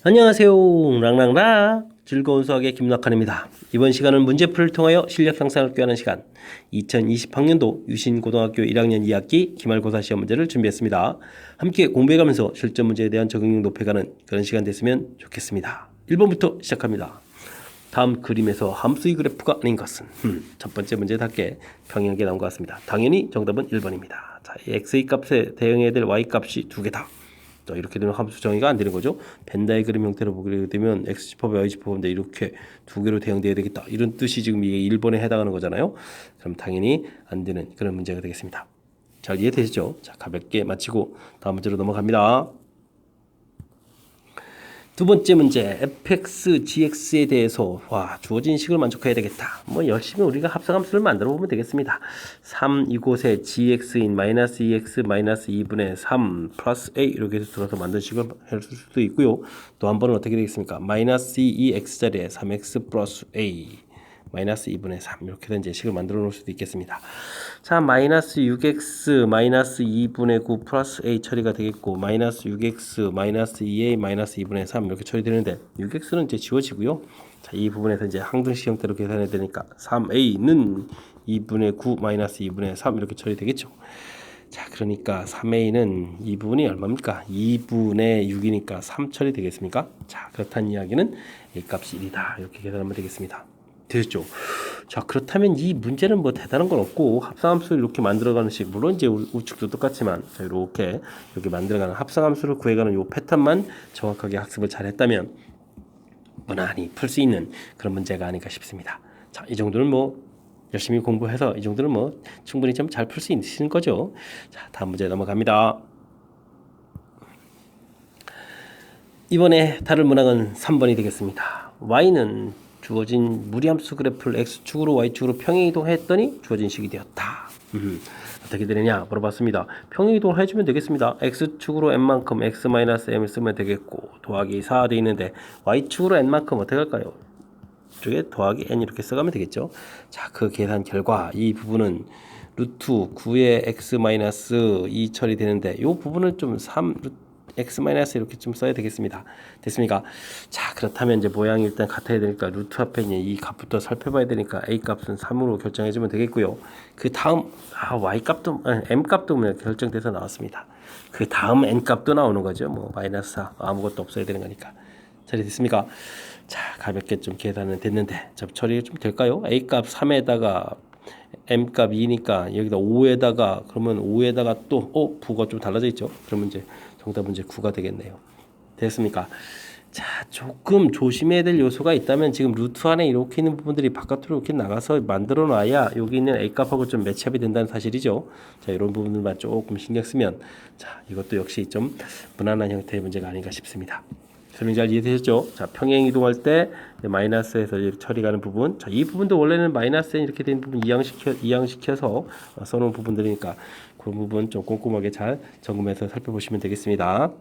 안녕하세요. 랑랑랑 즐거운 수학의 김낙환입니다. 이번 시간은 문제풀이를 통하여 실력 향상을 꾀하는 시간 2020학년도 유신고등학교 1학년 2학기 기말고사 시험 문제를 준비했습니다. 함께 공부해가면서 실전 문제에 대한 적응력 높여가는 그런 시간 됐으면 좋겠습니다. 1번부터 시작합니다. 다음 그림에서 함수의 그래프가 아닌 것은 첫 번째 문제답게 평행하게 나온 것 같습니다. 당연히 정답은 1번입니다. 자, x의 값에 대응해야 될 y 값이 두 개다. 이렇게 되면 함수 정의가 안 되는 거죠. 벤 다이그램 형태로 보게 되면 x지법에 y지법인데 이렇게 두 개로 대응돼야 되겠다. 이런 뜻이 지금 이게 1번에 해당하는 거잖아요. 그럼 당연히 안 되는 그런 문제가 되겠습니다. 잘 이해되시죠? 자, 가볍게 마치고 다음 문제로 넘어갑니다. 두 번째 문제 fx, gx에 대해서 주어진 식을 만족해야 되겠다. 열심히 우리가 합성함수를 만들어 보면 되겠습니다. 3 이곳에 gx인 마이너스 2x 마이너스 2분의 3 플러스 a 이렇게 해서 들어서 만든 식을 할 수도 있고요. 또 한 번은 어떻게 되겠습니까? 마이너스 2x 자리에 3x 플러스 a 마이너스 2분의 3 이렇게 된 식을 만들어 놓을 수도 있겠습니다. 자, 마이너스 6x 마이너스 2분의 9 플러스 a 처리가 되겠고 마이너스 6x 마이너스 2a 마이너스 2분의 3 이렇게 처리되는데 6x는 이제 지워지고요. 자, 이 부분에서 이제 항등식 형태로 계산해야 되니까 3a는 2분의 9 마이너스 2분의 3 이렇게 처리되겠죠. 자, 그러니까 3a는 이 부분이 얼마입니까? 2분의 6이니까 3 처리되겠습니까? 자, 그렇다는 이야기는 a 값이 1이다. 이렇게 계산하면 되겠습니다. 되셨죠? 자, 그렇다면 이 문제는 대단한 건 없고 합성함수를 이렇게 만들어가는 식, 물론 이제 우측도 똑같지만 이렇게 만들어가는 합성함수를 구해가는 요 패턴만 정확하게 학습을 잘했다면 무난히 풀 수 있는 그런 문제가 아닌가 싶습니다. 자, 이 정도는 열심히 공부해서 이 정도는 충분히 좀 잘 풀 수 있으신 거죠. 자, 다음 문제 넘어갑니다. 이번에 다룰 문항은 3번이 되겠습니다. y는 주어진 무리함수 그래프를 x축으로 y축으로 평행이동했더니 주어진 식이 되었다. 어떻게 되느냐 물어봤습니다. 평행이동을 해주면 되겠습니다. x축으로 n만큼 x-m을 쓰면 되겠고 더하기 4 돼 있는데 y축으로 n만큼 어떻게 할까요? 이쪽에 더하기 n 이렇게 써가면 되겠죠. 자, 그 계산 결과 이 부분은 루트 9의 x-2 처리되는데 이 부분은 좀 3 x- 이렇게 좀 써야 되겠습니다. 됐습니까? 자, 그렇다면 이제 모양이 일단 같아야 되니까 루트 앞에 있는 이 값부터 살펴봐야 되니까 a 값은 3으로 결정해주면 되겠고요. 그 다음 y 값도 m 값도 결정돼서 나왔습니다. 그 다음 n 값도 나오는 거죠. 마이너스 4 아무것도 없어야 되는 거니까. 처리 됐습니까? 자, 가볍게 좀 계산은 됐는데 처리가 좀 될까요? a 값 3에다가 m 값 2니까 여기다 5에다가 그러면 5에다가 또 부가 좀 달라져 있죠. 그러면 이제 정답은 이제 9가 되겠네요. 됐습니까? 자, 조금 조심해야 될 요소가 있다면 지금 루트 안에 이렇게 있는 부분들이 바깥으로 이렇게 나가서 만들어 놔야 여기 있는 a 값하고 좀 매치업이 된다는 사실이죠. 자, 이런 부분들만 조금 신경 쓰면 자, 이것도 역시 좀 무난한 형태의 문제가 아닌가 싶습니다. 설명 잘 이해되셨죠? 자, 평행 이동할 때 마이너스에서 처리가는 부분. 자, 이 부분도 원래는 마이너스 이렇게 된 부분 이항시켜서 써놓은 부분들이니까 그 부분 좀 꼼꼼하게 잘 점검해서 살펴보시면 되겠습니다.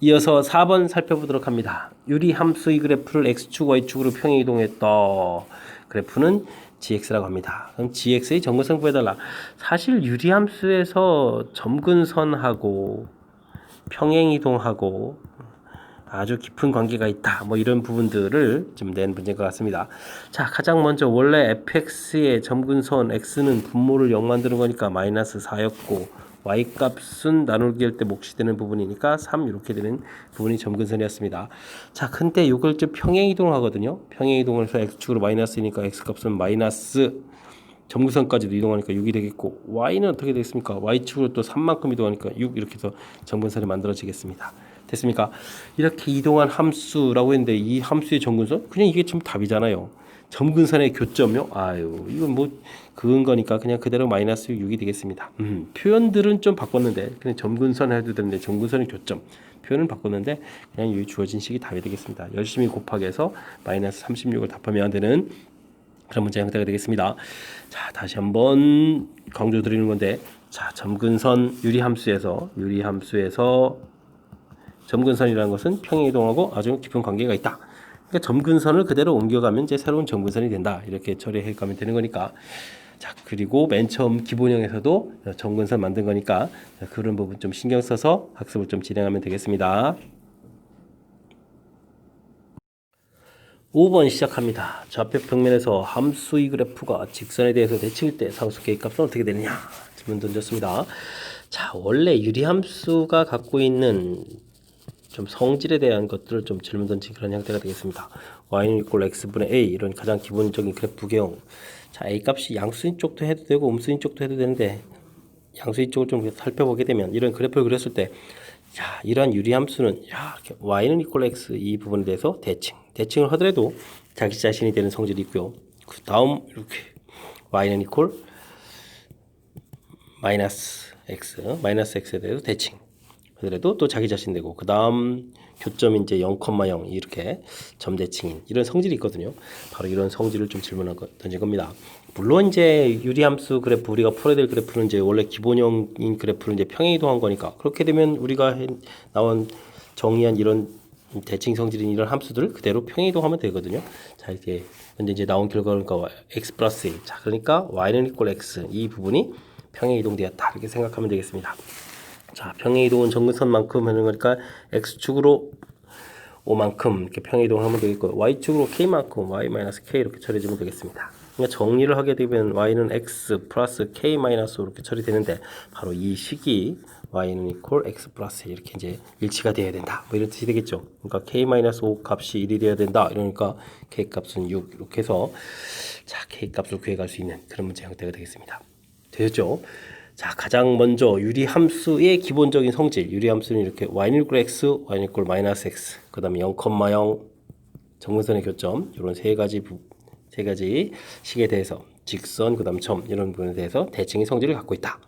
이어서 4번 살펴보도록 합니다. 유리함수의 그래프를 x축, y축으로 평행 이동했다. 그래프는 gx라고 합니다. 그럼 gx의 점근선 구해달라. 사실 유리함수에서 점근선하고 평행이동하고 아주 깊은 관계가 있다. 이런 부분들을 좀 낸 문제인 것 같습니다. 자, 가장 먼저 원래 fx의 점근선 x는 분모를 0 만드는 거니까 마이너스 4였고 y값은 나누기 할 때 몫이 되는 부분이니까 3 이렇게 되는 부분이 점근선이었습니다. 자, 근데 이걸 좀 평행이동을 하거든요. 평행이동을 해서 x축으로 마이너스니까 x값은 마이너스 점근선까지도 이동하니까 6이 되겠고 y는 어떻게 되겠습니까? y축으로 또 3만큼 이동하니까 6 이렇게 해서 점근선이 만들어지겠습니다. 됐습니까? 이렇게 이동한 함수라고 했는데 이 함수의 점근선? 그냥 이게 지금 답이잖아요. 점근선의 교점요? 이건 그은 거니까 그냥 그대로 마이너스 6이 되겠습니다. 표현들은 좀 바꿨는데 그냥 점근선 해도 되는데 점근선의 교점 표현은 바꿨는데 그냥 이 주어진 식이 답이 되겠습니다. 열심히 곱하기 해서 마이너스 36을 답하면 되는 그런 문제 형태가 되겠습니다. 자, 다시 한번 강조 드리는 건데, 자, 점근선 유리함수에서 점근선이라는 것은 평행이동하고 아주 깊은 관계가 있다. 그러니까 점근선을 그대로 옮겨가면 이제 새로운 점근선이 된다. 이렇게 처리해 가면 되는 거니까. 자, 그리고 맨 처음 기본형에서도 점근선 만든 거니까 그런 부분 좀 신경 써서 학습을 좀 진행하면 되겠습니다. 5번 시작합니다. 좌표 평면에서 함수의 그래프가 직선에 대해서 대칭일 때 상수 계획값은 어떻게 되느냐 질문 던졌습니다. 자, 원래 유리함수가 갖고 있는 좀 성질에 대한 것들을 좀 질문 던진 그런 형태가 되겠습니다. y는 이꼴 x분의 a 이런 가장 기본적인 그래프 개형. 자, a 값이 양수인 쪽도 해도 되고 음수인 쪽도 해도 되는데 양수인 쪽을 좀 살펴보게 되면 이런 그래프를 그렸을 때 자, 이러한 유리함수는 y는 이꼴 x 이 부분에 대해서 대칭을 하더라도 자기 자신이 되는 성질이 있고요. 그 다음 이렇게 y는 이꼴 마이너스 x에 대해서 대칭 하더라도 또 자기 자신 되고 그 다음 교점이 이제 0,0 이렇게 점대칭인 이런 성질이 있거든요. 바로 이런 성질을 좀 던진 겁니다. 물론 이제 유리함수 그래프 우리가 풀어야 될 그래프는 이제 원래 기본형인 그래프를 이제 평행 이동한 거니까 그렇게 되면 우리가 나온 정의한 이런 대칭 성질인 이런 함수들을 그대로 평행 이동하면 되거든요. 자, 이게 근데 이제 나온 결과는 x 플러스 1. 자, 그러니까 y는 이꼴 x 이 부분이 평행 이동되었다 이렇게 생각하면 되겠습니다. 자, 평행 이동은 점근선만큼 하는 거니까 x축으로 5만큼 이렇게 평행 이동하면 되겠고 y축으로 k만큼 y-k 이렇게 처리해주면 되겠습니다. 그러니까 정리를 하게 되면 y는 x 플러스 k-5 이렇게 처리되는데 바로 이 식이 y는 이퀄 x 플러스 이렇게 이제 일치가 되어야 된다. 뭐 이런 뜻이 되겠죠. 그러니까 k-5 값이 1이 되어야 된다. 이러니까 k 값은 6 이렇게 해서 자, k 값을 구해갈 수 있는 그런 문제 형태가 되겠습니다. 되셨죠? 자, 가장 먼저 유리함수의 기본적인 성질, 유리함수는 이렇게 y는 이꼴 x, y는 이꼴 마이너스 x, 그 다음에 0,0 정근선의 교점 이런 세 가지 식에 대해서 직선, 그 다음 점 이런 부분에 대해서 대칭의 성질을 갖고 있다.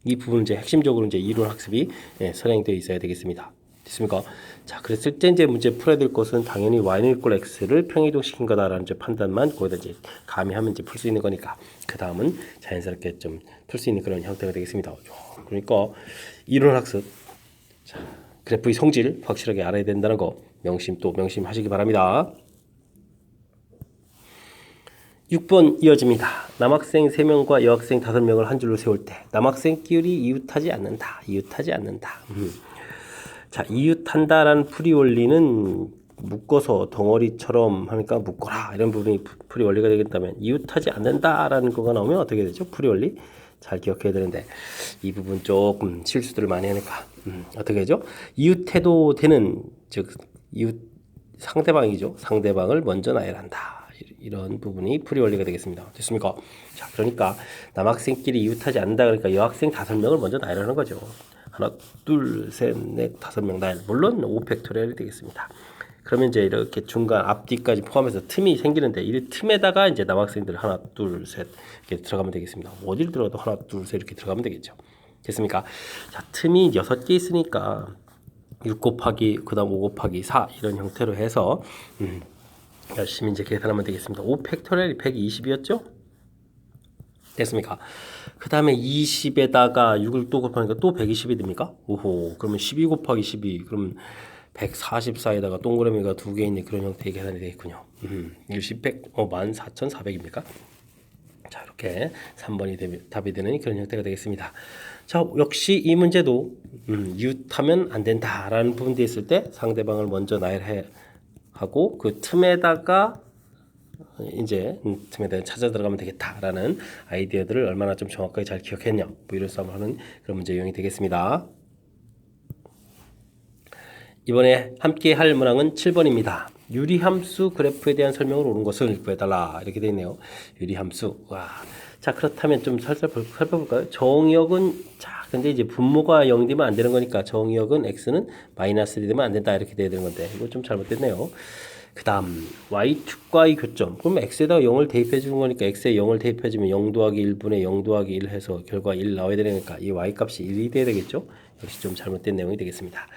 이 부분은 이제 핵심적으로 이제 이론 학습이 선행되어 있어야 되겠습니다. 됐습니까? 자, 그랬을 때 이제 문제 풀어야 될 것은 당연히 y는 이꼴 x를 평이동시킨 거다라는 이제 판단만 거기다 이제 가미하면 이제 풀 수 있는 거니까 그 다음은 자연스럽게 좀 풀 수 있는 그런 형태가 되겠습니다. 그러니까 이론 학습, 자, 그래프의 성질 확실하게 알아야 된다는 거 명심하시기 바랍니다. 6번 이어집니다. 남학생 3명과 여학생 5명을 한 줄로 세울 때 남학생끼리 이웃하지 않는다. 자, 이웃한다라는 풀이 원리는 묶어서 덩어리처럼 하니까 묶어라 이런 부분이 풀이 원리가 되겠다면 이웃하지 않는다라는 거가 나오면 어떻게 되죠? 풀이 원리 잘 기억해야 되는데 이 부분 조금 실수들을 많이 하니까 어떻게 하죠? 이웃해도 되는 즉 이웃 상대방이죠. 상대방을 먼저 나열한다. 이런 부분이 풀이 원리가 되겠습니다. 됐습니까? 자, 그러니까 남학생끼리 이웃하지 않는다 그러니까 여학생 5명을 먼저 나열하는 거죠. 하나, 둘, 셋, 넷, 5명 나열. 물론 5팩토리얼이 되겠습니다. 그러면 이제 이렇게 중간 앞뒤까지 포함해서 틈이 생기는데 이 틈에다가 이제 남학생들 하나, 둘, 셋 이렇게 들어가면 되겠습니다. 어디를 들어가도 하나, 둘, 셋 이렇게 들어가면 되겠죠. 됐습니까? 자, 틈이 6개 있으니까 6 곱하기 그다음 5 곱하기 4 이런 형태로 해서 열심히 이제 계산하면 되겠습니다. 5 팩토리얼이 120이었죠? 됐습니까? 그 다음에 20에다가 6을 또 곱하니까 또 120이 됩니까? 오호, 그러면 12 곱하기 12, 그럼 144에다가 동그라미가 2개 있는 그런 형태의 계산이 되겠군요. 60, 100, 14,400입니까? 자, 이렇게 3번이 답이 되는 그런 형태가 되겠습니다. 자, 역시 이 문제도 이웃하면 안 된다라는 부분이 있을 때 상대방을 먼저 나열해 하고 그 틈에다가 이제 틈에다가 찾아 들어가면 되겠다라는 아이디어들을 얼마나 좀 정확하게 잘 기억했냐 뭐 이런 싸움을 하는 그런 문제 유형이 되겠습니다. 이번에 함께 할 문항은 7번입니다. 유리함수 그래프에 대한 설명을 옳은 것을 구해달라 이렇게 되어 있네요. 유리함수. 와. 자, 그렇다면 좀 살펴볼까요? 정의역은 자, 근데 이제 분모가 0이 되면 안 되는 거니까 정의역은 x는 마이너스 1이 되면 안 된다 이렇게 돼야 되는 건데 이거 좀 잘못됐네요. 그 다음 y축과의 교점. 그럼 x에다가 0을 대입해 주는 거니까 x에 0을 대입해 주면 0 더하기 1분의 0 더하기 1 해서 결과 1 나와야 되니까 이 y값이 1이 돼야 되겠죠. 역시 좀 잘못된 내용이 되겠습니다.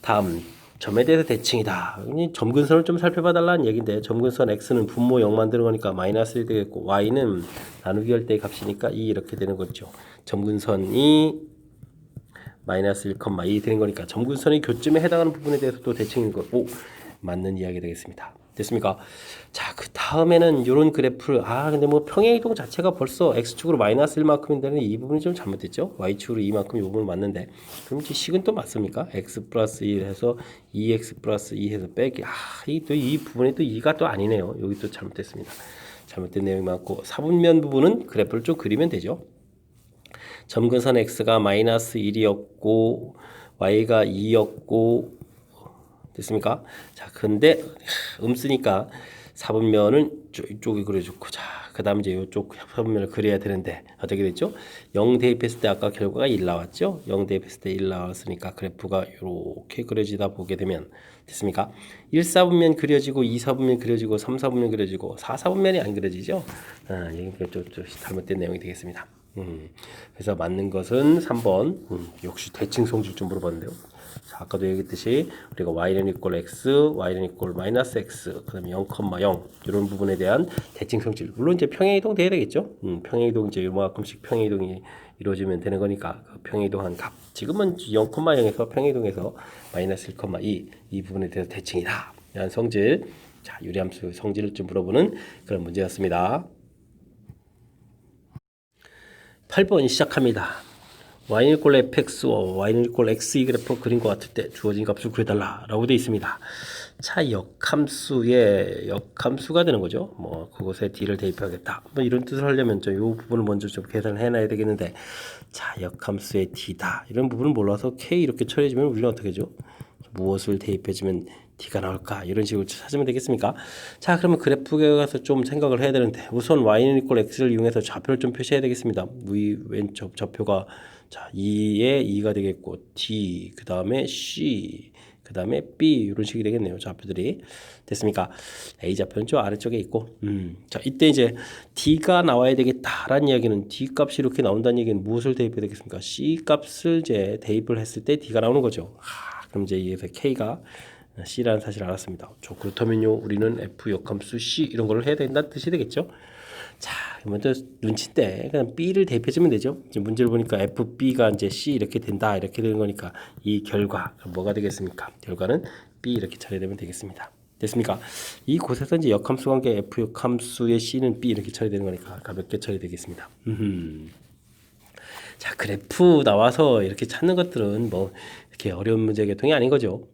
다음 점에 대해서 대칭이다. 점근선을 좀 살펴봐 달라는 얘기인데 점근선 x는 분모 0 만드는 거니까 마이너스 1 되겠고 y는 나누기 할 때의 값이니까 2 이렇게 되는 거죠. 점근선이 마이너스 1,2 되는 거니까 점근선의 교점에 해당하는 부분에 대해서 또 대칭인 거. 오, 맞는 이야기 되겠습니다. 됐습니까? 자, 그 다음에는 이런 그래프를 근데 뭐 평행이동 자체가 벌써 x축으로 마이너스 1만큼인데 이 부분이 좀 잘못됐죠? y축으로 2만큼 이 부분 맞는데 그럼 이제 식은 또 맞습니까? x 플러스 1 해서 2x 플러스 2 해서 빼기 이 부분이 또 2가 또 아니네요. 여기 또 잘못됐습니다. 잘못된 내용이 많고 사분면 부분은 그래프를 좀 그리면 되죠. 점근선 x가 마이너스 1이었고 y가 2였고 됐습니까? 자, 근데 쓰니까 사분면은 이쪽이 그려주고 그 다음 이제 이쪽 사분면을 그려야 되는데 어떻게 됐죠? 0 대입했을 때 아까 결과가 1 나왔죠? 0 대입했을 때 1 나왔으니까 그래프가 이렇게 그려지다 보게 되면 됐습니까? 1 사분면 그려지고 2 사분면 그려지고 3 사분면 그려지고 4 사분면이 안 그려지죠? 이게 좀 잘못된 내용이 되겠습니다. 그래서 맞는 것은 3번. 역시 대칭 성질 좀 물어봤는데요. 자, 아까도 얘기했듯이 우리가 y는 이꼴 x, y는 이꼴 마이너스 x, 그다음에 0,0 이런 부분에 대한 대칭 성질. 물론 이제 평행이동 돼야 되겠죠. 평행이동 이제 요만큼씩 평행이동이 이루어지면 되는 거니까 그 평행이동한 값. 지금은 0,0에서 평행이동에서 마이너스 1,2 이 부분에 대해서 대칭이다. 이런 성질. 자, 유리함수 성질을 좀 물어보는 그런 문제였습니다. 8번 시작합니다. y는 이꼴 fx와 y는 이꼴 x 그래프 그린 것 같을 때 주어진 값을 구해달라 라고 되어 있습니다. 자, 역함수의 역함수가 되는 거죠. 뭐 그곳에 d를 대입하겠다. 뭐 이런 뜻을 하려면 이 부분을 먼저 좀 계산을 해놔야 되겠는데, 자, 역함수의 d다. 이런 부분을 몰라서 k 이렇게 처리해주면 우리는 어떻게 하죠? 무엇을 대입해주면 d가 나올까? 이런 식으로 찾으면 되겠습니까? 자, 그러면 그래프에 가서 좀 생각을 해야 되는데, 우선 y는 이꼴 x를 이용해서 좌표를 좀 표시해야 되겠습니다. 왼쪽 좌표가 자, 2에 2가 되겠고 d 그 다음에 c 그 다음에 b 이런 식이 되겠네요. 좌표들이 됐습니까? a 좌표는 저 아래쪽에 있고 자, 이때 이제 d가 나와야 되겠다라는 이야기는 d 값이 이렇게 나온다는 얘기는 무엇을 대입해야 되겠습니까? c 값을 이제 대입을 했을 때 d가 나오는 거죠. 그럼 이제 여기서 k가 c라는 사실을 알았습니다. 그렇다면요 우리는 f 역함수 c 이런 걸 해야 된다는 뜻이 되겠죠. 자, 먼저 눈치인데 그냥 b를 대입해주면 되죠. 지금 문제를 보니까 fb가 이제 c 이렇게 된다 이렇게 되는 거니까 이 결과 뭐가 되겠습니까? 결과는 b 이렇게 처리되면 되겠습니다. 됐습니까? 이 곳에서 이제 역함수 관계 f 역함수의 c는 b 이렇게 처리되는 거니까 가볍게 처리되겠습니다. 자, 그래프 나와서 이렇게 찾는 것들은 뭐 이렇게 어려운 문제 계통이 아닌 거죠.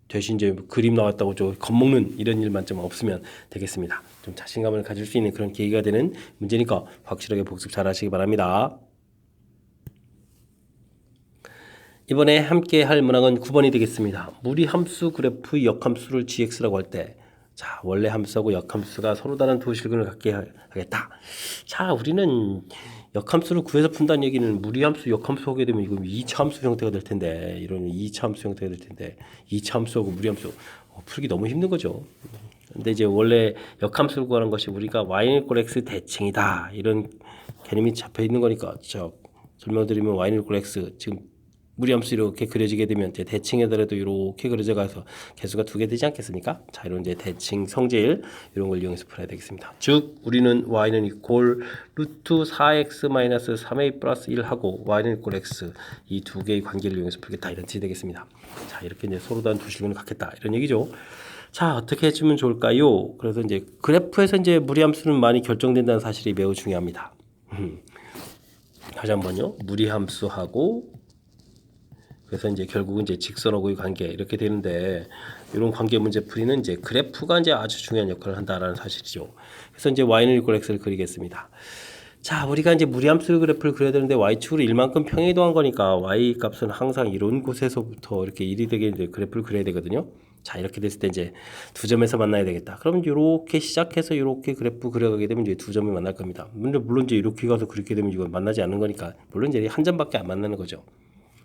대신 이제 그림 나왔다고 겁먹는 이런 일만 좀 없으면 되겠습니다. 좀 자신감을 가질 수 있는 그런 계기가 되는 문제니까 확실하게 복습 잘 하시기 바랍니다. 이번에 함께 할 문항은 9번이 되겠습니다. 무리함수 그래프 역함수를 gx라고 할 때, 자, 원래 함수하고 역함수가 서로 다른 두 실근을 갖게 하겠다. 자, 우리는 역함수를 구해서 푼다는 얘기는 무리함수, 역함수 하게 되면 이거 2차 함수 형태가 될 텐데, 이런 2차 함수 형태가 될 텐데, 2차 함수하고 무리함수 풀기 너무 힘든 거죠. 근데 이제 원래 역함수를 구하는 것이 우리가 y는 이꼴 x 대칭이다 이런 개념이 잡혀 있는 거니까 설명드리면 y는 이꼴 x 지금 무리함수 이렇게 그려지게 되면 이제 대칭에더라도 이렇게 그려져 가서 개수가 2개 되지 않겠습니까? 자, 이런 이제 대칭 성질 이런 걸 이용해서 풀어야 되겠습니다. 즉 우리는 y는 이꼴 루트 4x 마이너스 3a 플러스 1 하고 y는 이꼴 x 이 두 개의 관계를 이용해서 풀겠다 이런 뜻이 되겠습니다. 자, 이렇게 이제 서로 다른 두 실근을 갖겠다 이런 얘기죠. 자, 어떻게 해주면 좋을까요? 그래서 이제 그래프에서 이제 무리함수는 많이 결정된다는 사실이 매우 중요합니다. 다시 한번요. 무리함수하고 그래서 이제 결국은 이제 직선하고의 관계 이렇게 되는데 이런 관계 문제 풀이는 이제 그래프가 이제 아주 중요한 역할을 한다라는 사실이죠. 그래서 이제 y는 이꼴 x를 그리겠습니다. 자, 우리가 이제 무리함수 그래프를 그려야 되는데 y축으로 1만큼 평행이동한 거니까 y 값은 항상 이런 곳에서부터 이렇게 1이 되게 이제 그래프를 그려야 되거든요. 자, 이렇게 됐을 때 이제 두 점에서 만나야 되겠다. 그러면 이렇게 시작해서 이렇게 그래프 그려가게 되면 이제 두 점이 만날 겁니다. 물론 이제 이렇게 가서 그렇게 되면 이건 만나지 않는 거니까 물론 이제 한 점밖에 안 만나는 거죠.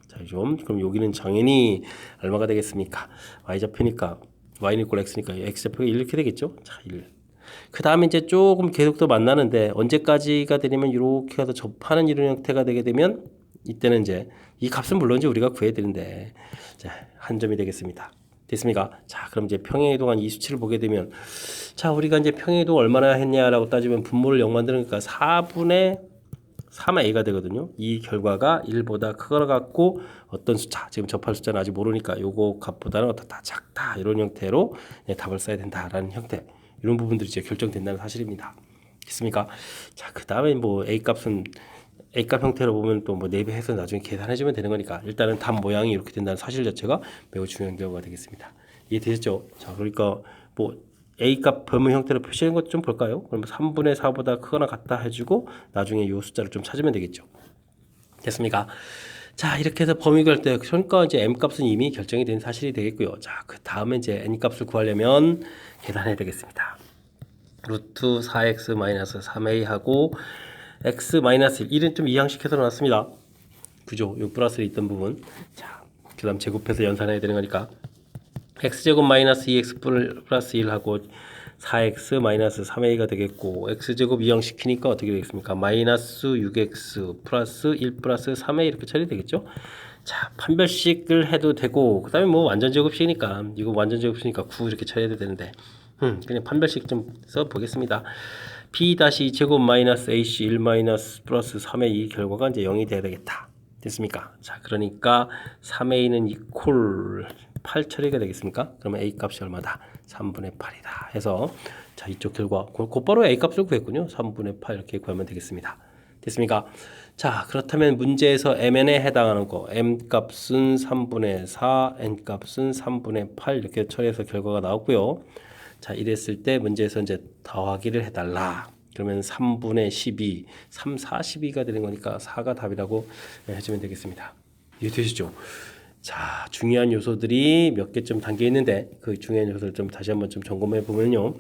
자, 그럼 여기는 당연히 얼마가 되겠습니까? y좌표니까 y는 이꼴 x니까 x좌표가 이렇게 되겠죠? 자, 1. 그 다음에 이제 조금 계속 더 만나는데 언제까지가 되냐면 이렇게 해서 접하는 이런 형태가 되게 되면 이때는 이제 이 값은 물론 이제 우리가 구해야 되는데 자, 한 점이 되겠습니다. 됐습니까? 자, 그럼 이제 평행이동한 이 수치를 보게 되면 자, 우리가 이제 평행이동 얼마나 했냐라고 따지면 분모를 0 만드니까 4분의 3a가 되거든요. 이 결과가 1보다 크거나 같고 어떤 숫자, 지금 접할 숫자는 아직 모르니까 요거 값보다는 어떻다, 작다 이런 형태로 답을 써야 된다라는 형태, 이런 부분들이 이제 결정된다는 사실입니다. 됐습니까? 자, 그 다음에 뭐 a 값은 A값 형태로 보면 또 뭐 내비해서 나중에 계산해주면 되는 거니까 일단은 답 모양이 이렇게 된다는 사실 자체가 매우 중요한 경우가 되겠습니다. 이해되셨죠? 자, 그러니까 뭐 A값 범위 형태로 표시하는 것 좀 볼까요? 그러면 3분의 4보다 크거나 같다 해주고 나중에 이 숫자를 좀 찾으면 되겠죠. 됐습니까? 자, 이렇게 해서 범위 구할 때 그러니까 이제 M값은 이미 결정이 된 사실이 되겠고요. 자, 그 다음에 이제 N값을 구하려면 계산해야 되겠습니다. 루트 4x-3a 하고 x-1, 1은 좀 이항시켜서 나왔습니다. 그죠? 요 플러스에 있던 부분. 자, 그 다음 제곱해서 연산해야 되는 거니까 x제곱 마이너스 2x 플러스 1하고 4x 마이너스 3a가 되겠고 x제곱 이항시키니까 어떻게 되겠습니까? 마이너스 6x 플러스 1 플러스 3a 이렇게 처리되겠죠? 자, 판별식을 해도 되고 그 다음에 뭐 완전제곱식이니까 이거 완전제곱식이니까 9 이렇게 처리해도 되는데 그냥 판별식 좀 써보겠습니다. b 다시 제곱 마이너스 ac 1 마이너스 플러스 3의 이 결과가 이제 0이 돼야 되겠다. 됐습니까? 자, 그러니까 3a는 이퀄 8 처리가 되겠습니까? 그러면 a 값이 얼마다? 3분의 8이다. 해서 자, 이쪽 결과 곧바로 a 값을 구했군요. 3분의 8 이렇게 구하면 되겠습니다. 됐습니까? 자, 그렇다면 문제에서 mn에 해당하는 거 m 값은 3분의 4, n 값은 3분의 8 이렇게 처리해서 결과가 나왔고요. 자, 이랬을 때 문제에서 이제 더하기를 해달라. 그러면 3분의 12, 3, 4, 12가 되는 거니까 4가 답이라고 해주면 되겠습니다. 이해되시죠? 자, 중요한 요소들이 몇 개쯤 담겨 있는데 그 중요한 요소를 좀 다시 한번 좀 점검해 보면요.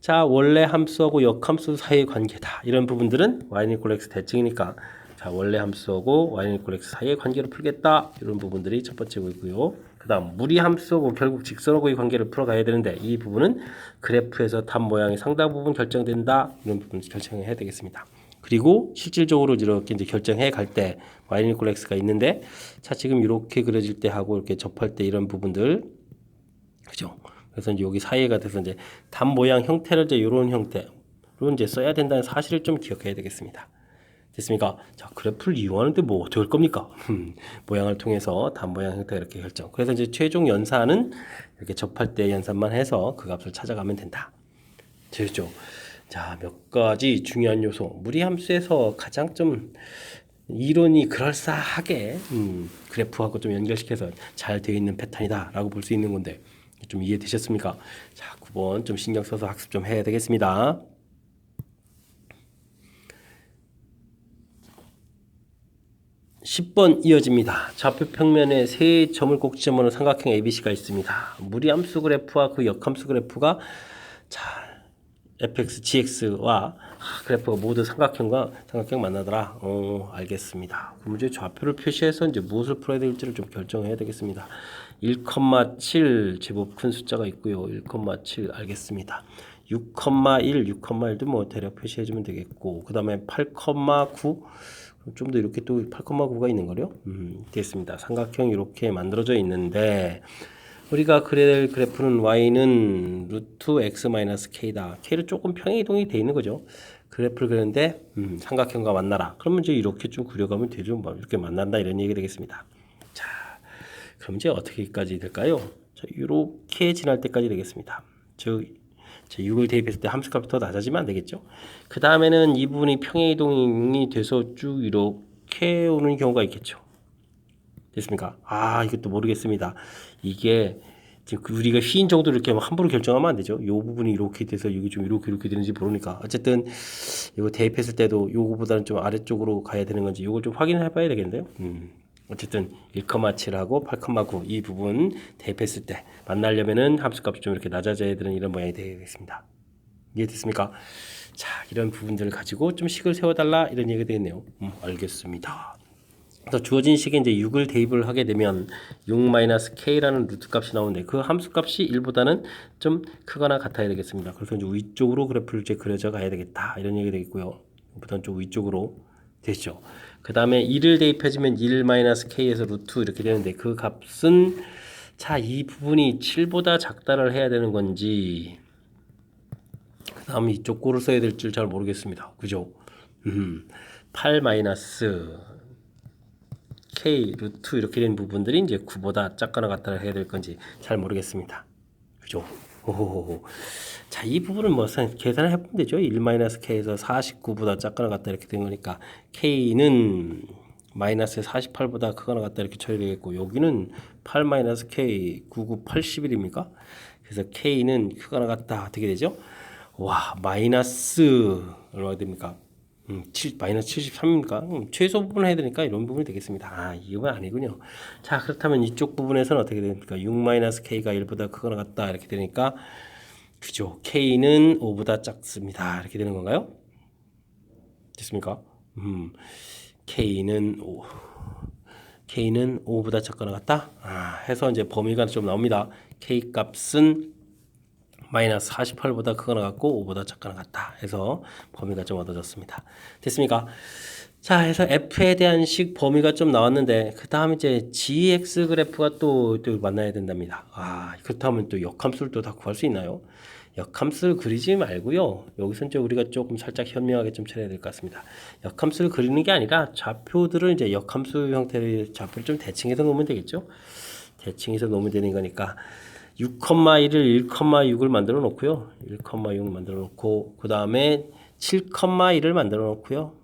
자, 원래 함수하고 역함수 사이의 관계다. 이런 부분들은 y=x 대칭이니까 자, 원래 함수하고 y=x 사이의 관계를 풀겠다. 이런 부분들이 첫 번째 거고요. 그 다음 무리 함수하고 결국 직선하고의 관계를 풀어가야 되는데 이 부분은 그래프에서 답 모양이 상당 부분 결정된다. 이런 부분 결정해야 되겠습니다. 그리고 실질적으로 이렇게 이제 결정해 갈 때 y=x가 있는데 자, 지금 이렇게 그려질 때 하고 이렇게 접할 때 이런 부분들 그죠? 그래서 이제 여기 사이가 돼서 이제 답 모양 형태를 이제 이런 형태로 이제 써야 된다는 사실을 좀 기억해야 되겠습니다. 됐습니까? 자, 그래프를 이용하는데 뭐 어떻게 할 겁니까? 모양을 통해서 답 모양 형태 이렇게 결정. 그래서 이제 최종 연산은 이렇게 접할 때 연산만 해서 그 값을 찾아가면 된다. 되겠죠? 자, 몇 가지 중요한 요소. 무리함수에서 가장 좀 이론이 그럴싸하게 그래프하고 좀 연결시켜서 잘 되어 있는 패턴이다라고 볼 수 있는 건데 좀 이해되셨습니까? 자, 9번 좀 신경 써서 학습 좀 해야 되겠습니다. 10번 이어집니다. 좌표 평면에 세 점을 꼭 지점으로 삼각형 ABC가 있습니다. 무리함수 그래프와 그 역함수 그래프가 자, fx, gx와 그래프가 모두 삼각형 만나더라. 알겠습니다. 그럼 이제 좌표를 표시해서 이제 무엇을 풀어야 될지를 좀 결정해야 되겠습니다. 1,7 제법 큰 숫자가 있고요. 1,7 알겠습니다. 6,1, 6,1도 뭐 대략 표시해주면 되겠고 그 다음에 8,9 좀 더 이렇게 또 8,9가 있는 거요? 됐습니다. 삼각형이 이렇게 만들어져 있는데 우리가 그래야 될 그래프는 y는 루트 x-k다. k를 조금 평행이동이 돼 있는 거죠. 그래프를 그렸는데 삼각형과 만나라. 그러면 이제 이렇게 좀 그려가면 되죠. 뭐 이렇게 만난다 이런 얘기 되겠습니다. 자, 그럼 이제 어떻게까지 될까요? 자, 이렇게 지날 때까지 되겠습니다. 즉 6을 대입했을 때 함수값이 더 낮아지면 안 되겠죠. 그 다음에는 이 부분이 평행이동이 돼서 쭉 이렇게 오는 경우가 있겠죠. 됐습니까? 아, 이것도 모르겠습니다. 이게 지금 우리가 휘인 정도로 이렇게 함부로 결정하면 안 되죠. 이 부분이 이렇게 돼서 이게 좀 이렇게 되는지 모르니까 어쨌든 이거 대입했을 때도 요거보다는 좀 아래쪽으로 가야 되는 건지 이걸 좀 확인해 봐야 되겠는데요. 어쨌든 1,7하고 8,9 이 부분 대입했을 때 만나려면은 함수값이 좀 이렇게 낮아져야 되는 이런 모양이 되겠습니다. 이해됐습니까? 자, 이런 부분들을 가지고 좀 식을 세워달라 이런 얘기가 되겠네요. 알겠습니다. 그래서 주어진 식에 이제 6을 대입을 하게 되면 6-k라는 루트 값이 나오는데 그 함수 값이 1보다는 좀 크거나 같아야 되겠습니다. 그래서 이제 위쪽으로 그래프를 이제 그려져 가야 되겠다 이런 얘기 되겠고요. 보다는 좀 위쪽으로 되죠. 그 다음에 2를 대입해주면 1-k에서 루트 이렇게 되는데 그 값은 자, 이 부분이 7보다 작다를 해야 되는 건지 그 다음에 이쪽 꼴을 써야 될 줄 잘 모르겠습니다. 그죠? 8 마이너스 k 루트 이렇게 된 부분들이 이제 9보다 작거나 같다를 해야 될 건지 잘 모르겠습니다. 그죠? 오호호호. 자, 이 부분은 뭐 계산을 해보면 되죠. 1 마이너스 k에서 49보다 작거나 같다 이렇게 된 거니까 k는 마이너스 48보다 크거나 같다 이렇게 처리되겠고, 여기는 8 마이너스 k 99 81입니까? 그래서 k는 크거나 같다 어떻게 되죠? 와, 마이너스 얼마가 됩니까? 마이너스 73입니까? 최소 부분을 해야 되니까 이런 부분이 되겠습니다. 아, 이건 아니군요. 자, 그렇다면 이쪽 부분에서는 어떻게 됩니까? 6 마이너스 k가 1보다 크거나 같다 이렇게 되니까, 그죠? k는 5보다 작습니다. 이렇게 되는 건가요? 됐습니까? k는 5보다 작거나 같다. 해서 이제 범위가 좀 나옵니다. k 값은 마이너스 48보다 크거나 같고 5보다 작거나 같다 해서 범위가 좀 얻어졌습니다. 됐습니까? 자, 해서 f에 대한 식 범위가 좀 나왔는데, 그 다음 이제 gx 그래프가 또 만나야 된답니다. 그렇다면 또 역함수를 또 다 구할 수 있나요? 역함수를 그리지 말고요. 여기서 이제 우리가 조금 살짝 현명하게 좀 처리해야 될 것 같습니다. 역함수를 그리는 게 아니라 좌표들을 이제 역함수 형태의 좌표를 좀 대칭해서 놓으면 되겠죠. 대칭해서 놓으면 되는 거니까 6,1을 1,6을 만들어 놓고요. 1,6을 만들어 놓고, 그 다음에 7,1을 만들어 놓고요.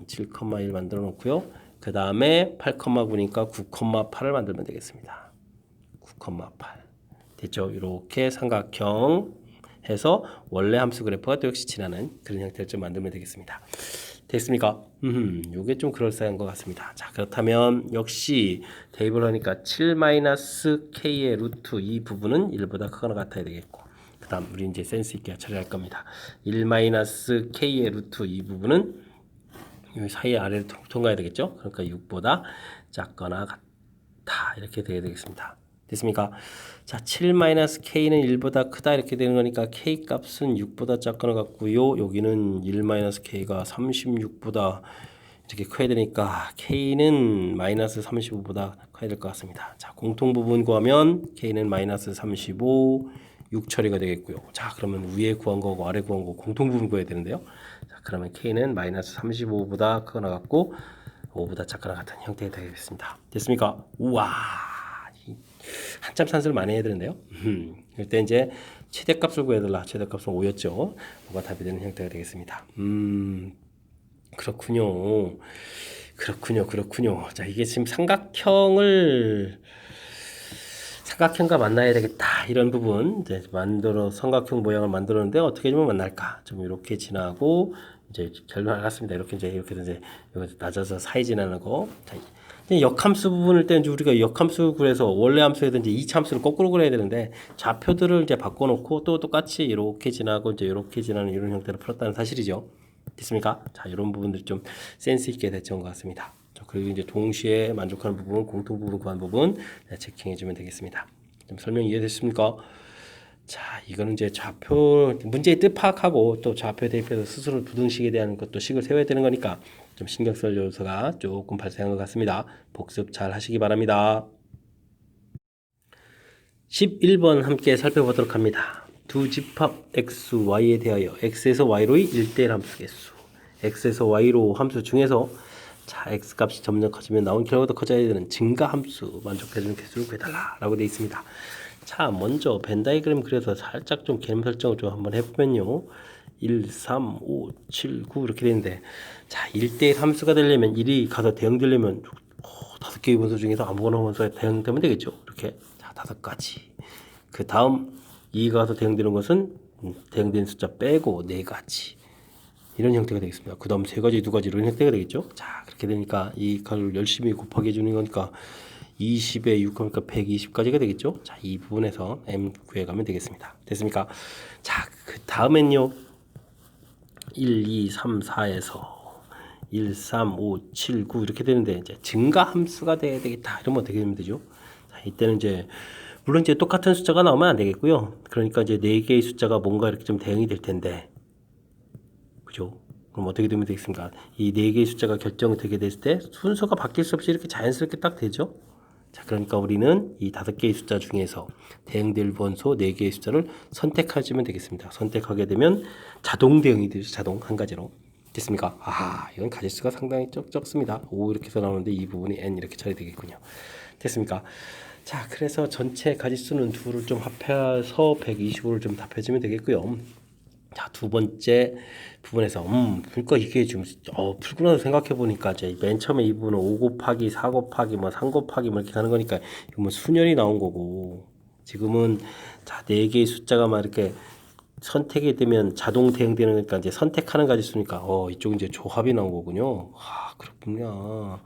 7,1 만들어 놓고요. 그 다음에 8,9니까 9,8을 만들면 되겠습니다. 9,8 됐죠? 이렇게 삼각형 해서 원래 함수 그래프가 또 역시 지나는 그런 형태를 좀 만들면 되겠습니다. 됐습니까? 요게 좀 그럴싸한 것 같습니다. 자, 그렇다면 역시 대입을 하니까 7-k의 루트 이 부분은 1보다 크거나 같아야 되겠고, 그 다음 우리 이제 센스 있게 처리할 겁니다. 1-k의 루트 이 부분은 여기 사이 아래로 통과해야 되겠죠? 그러니까 6보다 작거나 같다 이렇게 돼야 되겠습니다. 됐습니까? 자, 7-k는 1보다 크다 이렇게 되는 거니까 k 값은 6보다 작거나 같고요. 여기는 1-k가 36보다 이렇게 커야 되니까 k는 마이너스 35보다 커야 될 것 같습니다. 자, 공통 부분 구하면 k는 마이너스 35, 6 처리가 되겠고요. 자, 그러면 위에 구한 거고 아래 구한 거 공통 부분 구해야 되는데요. 자, 그러면 k는 마이너스 35보다 크거나 같고 5보다 작거나 같은 형태가 되겠습니다. 됐습니까? 우와, 한참 산수를 많이 해야 되는데요. 이때 이제 최대값을 구해달라. 최대값은 5였죠. 5가 답이 되는 형태가 되겠습니다. 그렇군요. 자, 이게 지금 삼각형과 만나야 되겠다 이런 부분 이제 삼각형 모양을 만들었는데 어떻게 좀 만날까? 좀 이렇게 지나고 이제 결론 알았습니다. 이렇게 이제 낮아서 사이 지나는 거. 자, 역함수 부분을 때 이제 우리가 역함수 그래서 원래 함수에든지 이차함수를 거꾸로 그려야 되는데, 좌표들을 이제 바꿔놓고 또 똑같이 이렇게 지나고 이제 이렇게 지나는 이런 형태로 풀었다는 사실이죠. 됐습니까? 자, 이런 부분들이 좀 센스 있게 대처한 것 같습니다. 그리고 이제 동시에 만족하는 부분, 공통 부분 구한 부분 체킹해주면 되겠습니다. 좀 설명 이해됐습니까? 자, 이거는 이제 좌표 문제의 뜻 파악하고 또 좌표 대입해서 스스로 부등식에 대한 것도 식을 세워야 되는 거니까 좀 신경 쓸 요소가 조금 발생한 것 같습니다. 복습 잘 하시기 바랍니다. 11번 함께 살펴보도록 합니다. 두 집합 x, y에 대하여 x에서 y로의 1대1 함수 개수, x에서 y로 함수 중에서 자, x 값이 점점 커지면 나온 결과도 커져야 되는 증가 함수 만족해주는 개수를 구해달라 라고 되어 있습니다. 자, 먼저 벤 다이그램 그려서 살짝 좀 개념 설정을 좀 한번 해보면요. 1, 3, 5, 7, 9 이렇게 되는데, 자, 1대1 함수가 되려면 1이 가서 대응되려면 5개의 분수 중에서 아무거나 분수에 대응되면 되겠죠. 이렇게 자, 5가지. 그 다음 2가 가서 대응되는 것은 대응되는 숫자 빼고 4가지. 이런 형태가 되겠습니다. 그 다음 3가지, 2가지 이런 형태가 되겠죠. 자, 그렇게 되니까 이 값을 열심히 곱하기 해주는 거니까 20에 6 하니까 120까지가 되겠죠. 자, 이 부분에서 m 구해가면 되겠습니다. 됐습니까? 자, 그 다음엔요. 1, 2, 3, 4에서 1, 3, 5, 7, 9 이렇게 되는데 이제 증가 함수가 돼야 되겠다. 이러면 어떻게 되면 되죠? 자, 이때는 이제 물론 이제 똑같은 숫자가 나오면 안 되겠고요. 그러니까 이제 4개의 숫자가 뭔가 이렇게 좀 대응이 될 텐데, 그죠? 그럼 어떻게 되면 되겠습니까? 이 4개의 숫자가 결정되게 됐을 때 순서가 바뀔 수 없이 이렇게 자연스럽게 딱 되죠? 자, 그러니까 우리는 이 5개의 숫자 중에서 대응될 번소 4개의 숫자를 선택하시면 되겠습니다. 선택하게 되면 자동 대응이 되죠. 자동 한 가지로. 됐습니까? 아, 이건 가지수가 상당히 적습니다. 5 이렇게 해서 나오는데 이 부분이 n 이렇게 처리되겠군요. 됐습니까? 자, 그래서 전체 가지수는 2를 좀 합해서 125를 좀 답해주면 되겠고요. 자, 두 번째 부분에서 그러니까 이게 지금 풀고 나서 생각해 보니까 이제 맨 처음에 이 부분은 5 곱하기 4 곱하기 뭐 3 곱하기 뭐 이렇게 가는 거니까 이거 뭐 순열이 나온 거고, 지금은 자, 4개의 숫자가 막 이렇게 선택이 되면 자동 대응되는 거니까 이제 선택하는 가지수니까 이쪽 이제 조합이 나온 거군요. 아, 그렇군요.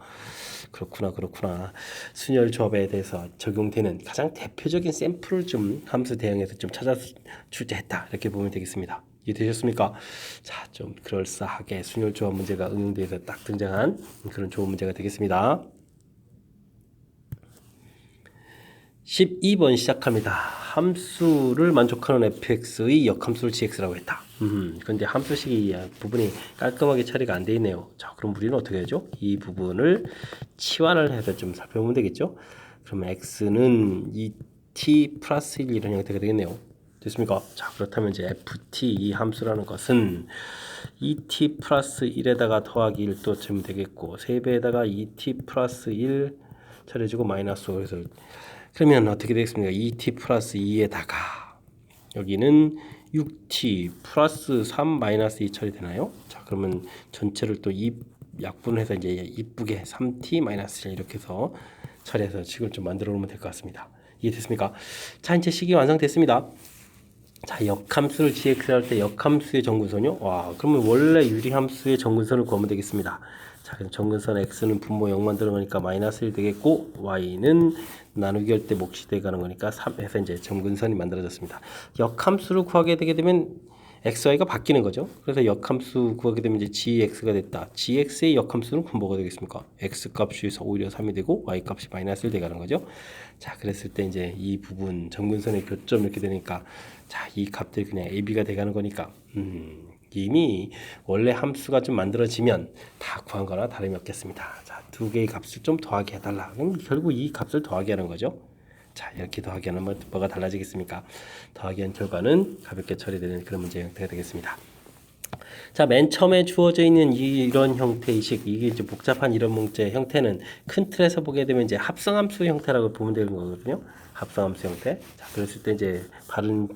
그렇구나. 순열 조합에 대해서 적용되는 가장 대표적인 샘플을 좀 함수 대응에서 좀 찾아서 출제했다, 이렇게 보면 되겠습니다. 이해되셨습니까? 자, 좀 그럴싸하게 순열 조합 문제가 응용돼서 딱 등장한 그런 좋은 문제가 되겠습니다. 12번 시작합니다. 함수를 만족하는 fx의 역함수를 gx라고 했다. 그런데 함수식이 부분이 깔끔하게 처리가 안 돼 있네요. 자, 그럼 우리는 어떻게 하죠? 이 부분을 치환을 해서 좀 살펴보면 되겠죠? 그러면 x는 2t 플러스 1 이런 형태가 되겠네요. 됐습니까? 자, 그렇다면 이제 ft 이 함수라는 것은 2t 플러스 1에다가 더하기 1 또 치면 되겠고, 3배에다가 2t 플러스 1 처리해주고 마이너스 5 해서, 그러면 어떻게 되겠습니까? 2t 플러스 2에다가 여기는 6t 플러스 3 마이너스 2 처리되나요? 자, 그러면 전체를 또 약분해서 이제 이쁘게 3t 마이너스 1 이렇게 해서 처리해서 식을 좀 만들어 놓으면 될 것 같습니다. 이해됐습니까? 자, 이제 식이 완성됐습니다. 자, 역함수를 gx 할 때 역함수의 정근선이요? 와, 그러면 원래 유리함수의 정근선을 구하면 되겠습니다. 자, 그럼 정근선 x는 분모 0만 들어가니까 마이너스 1 되겠고, y는 나누기 할 때 몫이 돼가는 거니까 3 해서 이제 정근선이 만들어졌습니다. 역함수를 구하게 되게 되면 xy가 바뀌는 거죠. 그래서 역함수 구하게 되면 이제 gx가 됐다. gx의 역함수는 그럼 뭐가 되겠습니까? x 값에서 오히려 3이 되고 y 값이 마이너스 1 돼가는 거죠. 자, 그랬을 때 이제 이 부분 정근선의 교점 이렇게 되니까, 자, 이 값들이 그냥 ab가 돼가는 거니까 이미 원래 함수가 좀 만들어지면 다 구한 거나 다름이 없겠습니다. 자, 두 개의 값을 좀 더하게 해달라. 그럼 결국 이 값을 더하게 하는 거죠. 자, 이렇게 더하기 하는 뭐가 달라지겠습니까? 더하기 한 결과는 가볍게 처리되는 그런 문제 형태가 되겠습니다. 자, 맨 처음에 주어져 있는 이런 형태의 식, 이게 이제 복잡한 이런 문제 형태는 큰 틀에서 보게 되면 이제 합성함수 형태라고 보면 되는 거거든요. 합성함수 형태. 자, 그랬을 때 이제 바른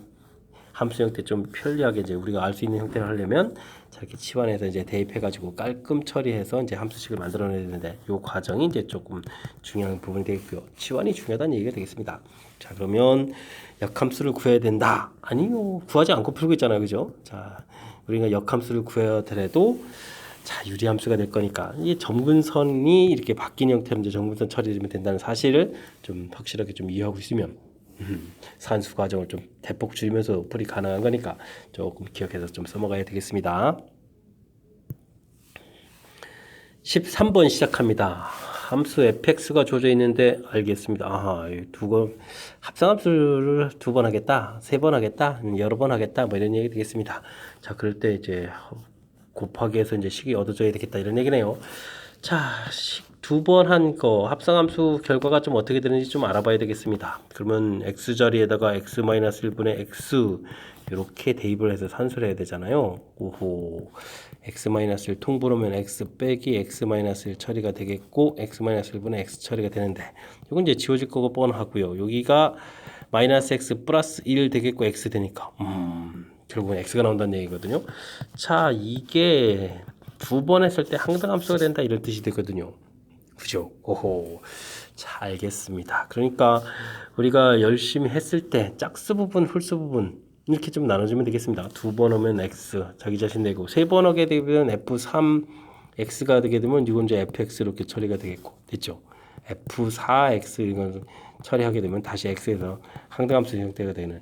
함수 형태 좀 편리하게 이제 우리가 알 수 있는 형태를 하려면 자, 이렇게 치환해서 이제 대입해가지고 깔끔 처리해서 이제 함수식을 만들어내야 되는데, 요 과정이 이제 조금 중요한 부분이 되겠고요. 치환이 중요하다는 얘기가 되겠습니다. 자, 그러면 역함수를 구해야 된다. 아니요, 구하지 않고 풀고 있잖아요, 그죠? 자, 우리가 역함수를 구해더라도 자, 유리함수가 될 거니까 이 점근선이 이렇게 바뀐 형태로 이제 점근선 처리되면 된다는 사실을 좀 확실하게 좀 이해하고 있으면 산수 과정을 좀 대폭 줄이면서 풀이 가능한 거니까 조금 기억해서 좀 써먹어야 되겠습니다. 13번 시작합니다. 함수 fx가 주어져 있는데 알겠습니다. 아하, 합성함수를 2번 하겠다, 3번 하겠다, 여러 번 하겠다, 뭐 이런 얘기 되겠습니다. 자, 그럴 때 이제 곱하기 해서 이제 식이 얻어져야 되겠다, 이런 얘기네요. 자, 식 2번 한 거 합성함수 결과가 좀 어떻게 되는지 좀 알아봐야 되겠습니다. 그러면 x 자리에다가 x-1분의 x 이렇게 대입을 해서 산수를 해야 되잖아요. 오호, x-1 통분하면 x 빼기 x-1 처리가 되겠고, x-1분의 x 처리가 되는데, 이건 이제 지워질 거고 뻔하고요. 여기가 마이너스 x 플러스 1 되겠고 x 되니까 결국은 x가 나온다는 얘기거든요. 자, 이게 2번 했을 때 항등함수가 된다, 이런 뜻이 되거든요. 그죠? 오호. 자, 알겠습니다. 그러니까 우리가 열심히 했을 때 짝수 부분, 홀수 부분 이렇게 좀 나눠주면 되겠습니다. 2번 오면 x 자기 자신 되고, 3번 하게 되면 f3x가 되게 되면 이건 이제 fx 이렇게 처리가 되겠고, 됐죠? f4x 이건 처리하게 되면 다시 x에서 항등함수 형태가 되는,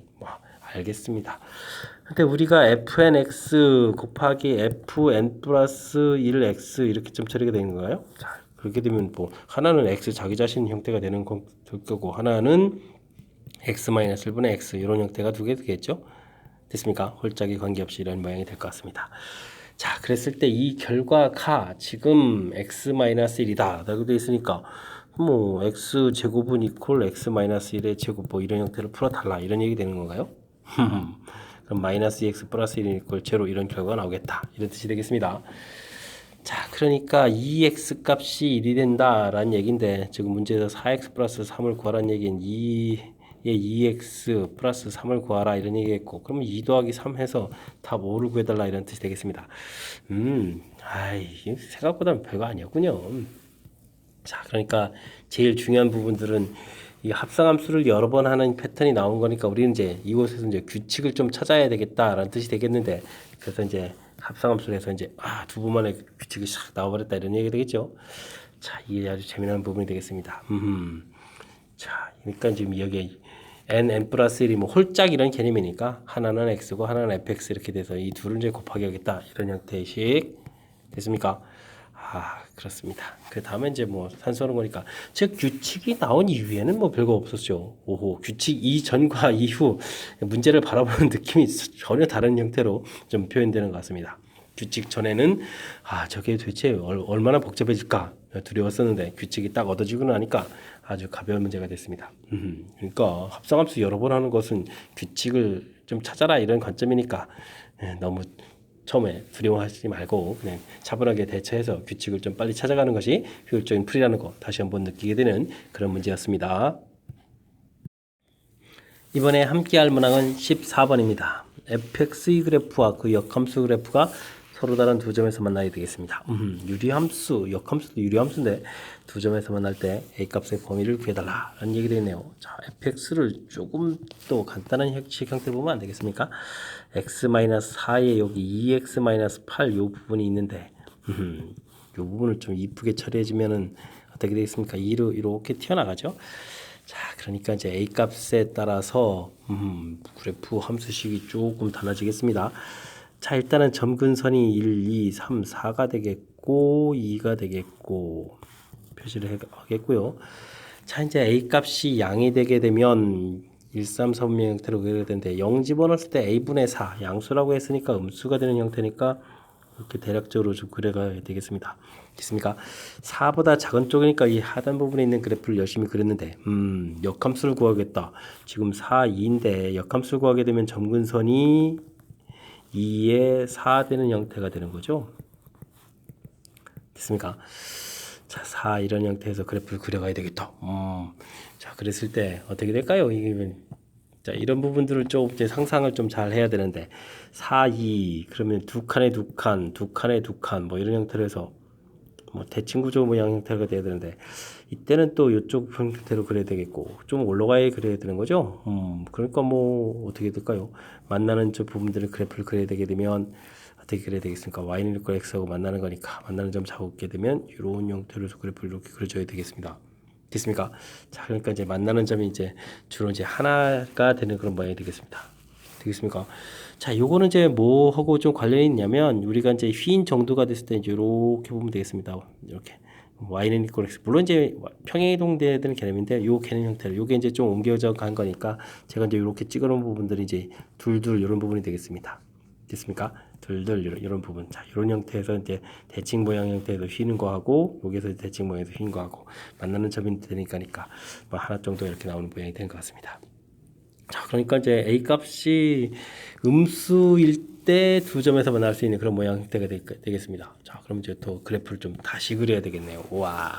알겠습니다. 근데 우리가 fnx 곱하기 fn 플러스 1x 이렇게 좀 처리가 되는 거예요. 자, 그렇게 되면 뭐 하나는 x 자기 자신 형태가 되는 거고, 하나는 x-1분의 x 이런 형태가 두 개 되겠죠. 됐습니까? 홀짝이 관계없이 이런 모양이 될 것 같습니다. 자, 그랬을 때 이 결과가 지금 x-1이다 라고 되어 있으니까 뭐 x 제곱은 이퀄 x-1의 제곱 뭐 이런 형태로 풀어달라, 이런 얘기 되는 건가요? 그럼 마이너스 2x 플러스 1이 이꼴 제로 이런 결과가 나오겠다. 이런 뜻이 되겠습니다. 자, 그러니까 2x 값이 1이 된다라는 얘기인데 지금 문제에서 4x 플러스 3을 구하라는 얘기는 2x 플러스 3을 구하라 이런 얘기겠고, 그러면 2 더하기 3 해서 답 5를 구해달라 이런 뜻이 되겠습니다. 생각보다는 별거 아니었군요. 자, 그러니까 제일 중요한 부분들은 이 합성함수를 여러 번 하는 패턴이 나온 거니까 우리는 이제 이곳에서 이제 규칙을 좀 찾아야 되겠다라는 뜻이 되겠는데, 그래서 이제 합성함수를 해서 이제 두 번만에 규칙이 싹 나와버렸다 이런 얘기가 되겠죠. 자, 이게 아주 재미난 부분이 되겠습니다. 자, 그러니까 지금 여기 n 플러스 1이 뭐 홀짝 이런 개념이니까 하나는 x고 하나는 fx 이렇게 돼서 이 둘을 이제 곱하기 하겠다 이런 형태의 식 됐습니까? 그렇습니다. 그 다음에 이제 뭐 산수하는 거니까 즉 규칙이 나온 이후에는 뭐 별거 없었죠. 오호, 규칙 이전과 이후 문제를 바라보는 느낌이 전혀 다른 형태로 좀 표현되는 것 같습니다. 규칙 전에는 저게 도대체 얼마나 복잡해질까 두려웠었는데 규칙이 딱 얻어지고 나니까 아주 가벼운 문제가 됐습니다. 그러니까 합성함수 여러 번 하는 것은 규칙을 좀 찾아라 이런 관점이니까 너무 처음에 두려워하지 말고 그냥 차분하게 대처해서 규칙을 좀 빨리 찾아가는 것이 효율적인 풀이라는 거 다시 한번 느끼게 되는 그런 문제였습니다. 이번에 함께할 문항은 14번입니다. fx의 그래프와 그 역함수 그래프가 서로 다른 두 점에서 만나야 되겠습니다. 유리함수, 역함수도 유리함수인데 두 점에서 만날 때 a값의 범위를 구해달라 라는 얘기가 있네요. 자, fx를 조금 또 간단한 형식 형태로 보면 안 되겠습니까? x-4에 여기 2x-8 요 부분이 있는데 요 부분을 좀 이쁘게 처리해주면은 어떻게 되겠습니까? 이렇게 튀어나가죠. 자, 그러니까 이제 a 값에 따라서 그래프 함수식이 조금 달라지겠습니다. 자, 일단은 점근선이 1, 2, 3, 4가 되겠고 2가 되겠고 표시를 하겠고요. 자, 이제 a 값이 양이 되게 되면 1, 3, 4분의 형태로 그려야 되는데 0 집어넣었을 때 a분의 4 양수라고 했으니까 음수가 되는 형태니까 이렇게 대략적으로 좀 그려가야 되겠습니다. 됐습니까? 4보다 작은 쪽이니까 이 하단 부분에 있는 그래프를 열심히 그렸는데 역함수를 구하겠다. 지금 4, 2인데 역함수를 구하게 되면 점근선이 2에 4 되는 형태가 되는 거죠. 됐습니까? 자, 4 이런 형태에서 그래프를 그려가야 되겠다. 자, 그랬을 때 어떻게 될까요? 이게 자, 이런 부분들을 좀 이제 상상을 좀 잘 해야 되는데 4, 2 그러면 두 칸에 두 칸, 두 칸에 두 칸 뭐 이런 형태로 해서 뭐 대칭구조 모양 형태가 돼야 되는데 이때는 또 이쪽 형태로 그려야 되겠고 좀 올라가야 그려야 되는 거죠. 그러니까 뭐 어떻게 될까요? 만나는 저 부분들을 그래프를 그려야 되게 되면 어떻게 그려야 되겠습니까? y는 이꼴 x하고 만나는 거니까 만나는 점 잡게 되면 이런 형태로 해서 그래프를 이렇게 그려줘야 되겠습니다. 됐습니까? 자, 그러니까 이제 만나는 점이 이제 주로 이제 하나가 되는 그런 모양이 되겠습니다. 되겠습니까? 자, 요거는 이제 뭐하고 좀 관련이 있냐면 우리가 이제 휘인 정도가 됐을 때 이제 이렇게 보면 되겠습니다. 이렇게 y는 이꼴 x 물론 이제 평행이동되는 개념인데 요 개념 형태로 요게 이제 좀 옮겨져 간 거니까 제가 이제 이렇게 찍어놓은 부분들이 이제 둘둘 이런 부분이 되겠습니다. 됐습니까? 둘둘 이런 부분. 자, 이런 형태에서 이제 대칭 모양 형태에서 휘는 거하고 여기서 대칭 모양에서 휘는 거하고 만나는 점이 되니까 뭐 하나 정도 이렇게 나오는 모양이 된 것 같습니다. 자, 그러니까 이제 a 값이 음수일 때 두 점에서 만날 수 있는 그런 모양 형태가 되겠습니다. 자, 그럼 이제 또 그래프를 좀 다시 그려야 되겠네요. 와,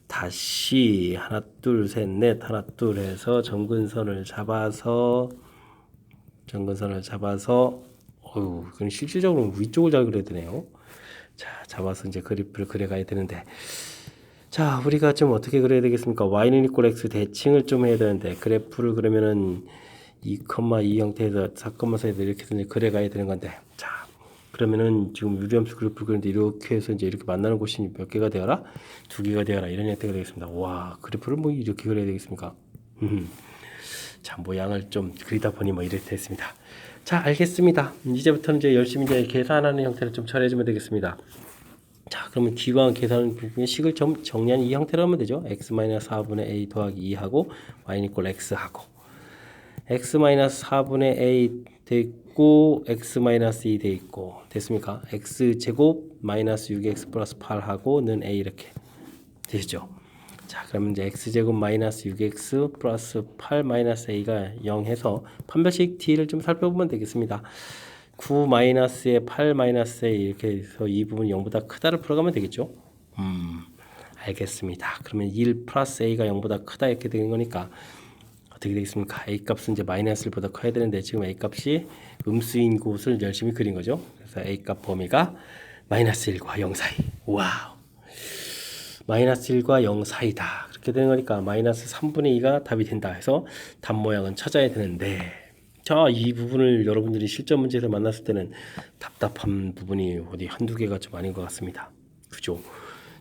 다시 하나 둘 셋 넷 하나 둘 해서 점근선을 잡아서 그럼 실질적으로 위쪽을 잘 그려야 되네요. 자, 잡아서 이제 그래프를 그려가야 되는데, 자, 우리가 좀 어떻게 그려야 되겠습니까? y는 이꼴 x 대칭을 좀 해야 되는데, 그래프를 그러면은 2,2 형태에서 4,4에서 이렇게 해서 이제 그려가야 되는 건데, 자, 그러면은 지금 유리함수 그래프를 그리는데 이렇게 해서 이제 이렇게 만나는 곳이 몇 개가 되어라? 2개가 되어라. 이런 형태가 되겠습니다. 와, 그래프를 뭐 이렇게 그려야 되겠습니까? 자, 모양을 좀 그리다 보니 뭐 이렇게 됐습니다. 자, 알겠습니다. 이제부터는 이제 열심히 이제 계산하는 형태를 좀 처리해주면 되겠습니다. 자, 그러면 기왕 계산 부분의 식을 정리한 이 형태로 하면 되죠. x-4분의 a 더하기 2하고 y는 이꼴 x하고 x-4분의 a 되있고 x-2 되있고 됐습니까? x제곱 마이너스 6x 플러스 8하고 는 a 이렇게 되죠. 자, 그러면 이제 x제곱 마이너스 6x 플러스 8 마이너스 a가 0 해서 판별식 t를 좀 살펴보면 되겠습니다. 9 마이너스에 8 마이너스 a 이렇게 해서 이 부분이 0보다 크다를 풀어가면 되겠죠. 알겠습니다. 그러면 1 플러스 a가 0보다 크다 이렇게 되는 거니까 어떻게 되겠습니까? a 값은 이제 마이너스 1보다 커야 되는데 지금 a 값이 음수인 곳을 열심히 그린 거죠. 그래서 a 값 범위가 마이너스 1과 0 사이. 와우. 마이너스 1과 0 사이다. 그렇게 되는 거니까 마이너스 3분의 2가 답이 된다 해서 답 모양은 찾아야 되는데, 자, 이 부분을 여러분들이 실전 문제에서 만났을 때는 답답한 부분이 어디 한두 개가 좀 아닌 것 같습니다. 그죠?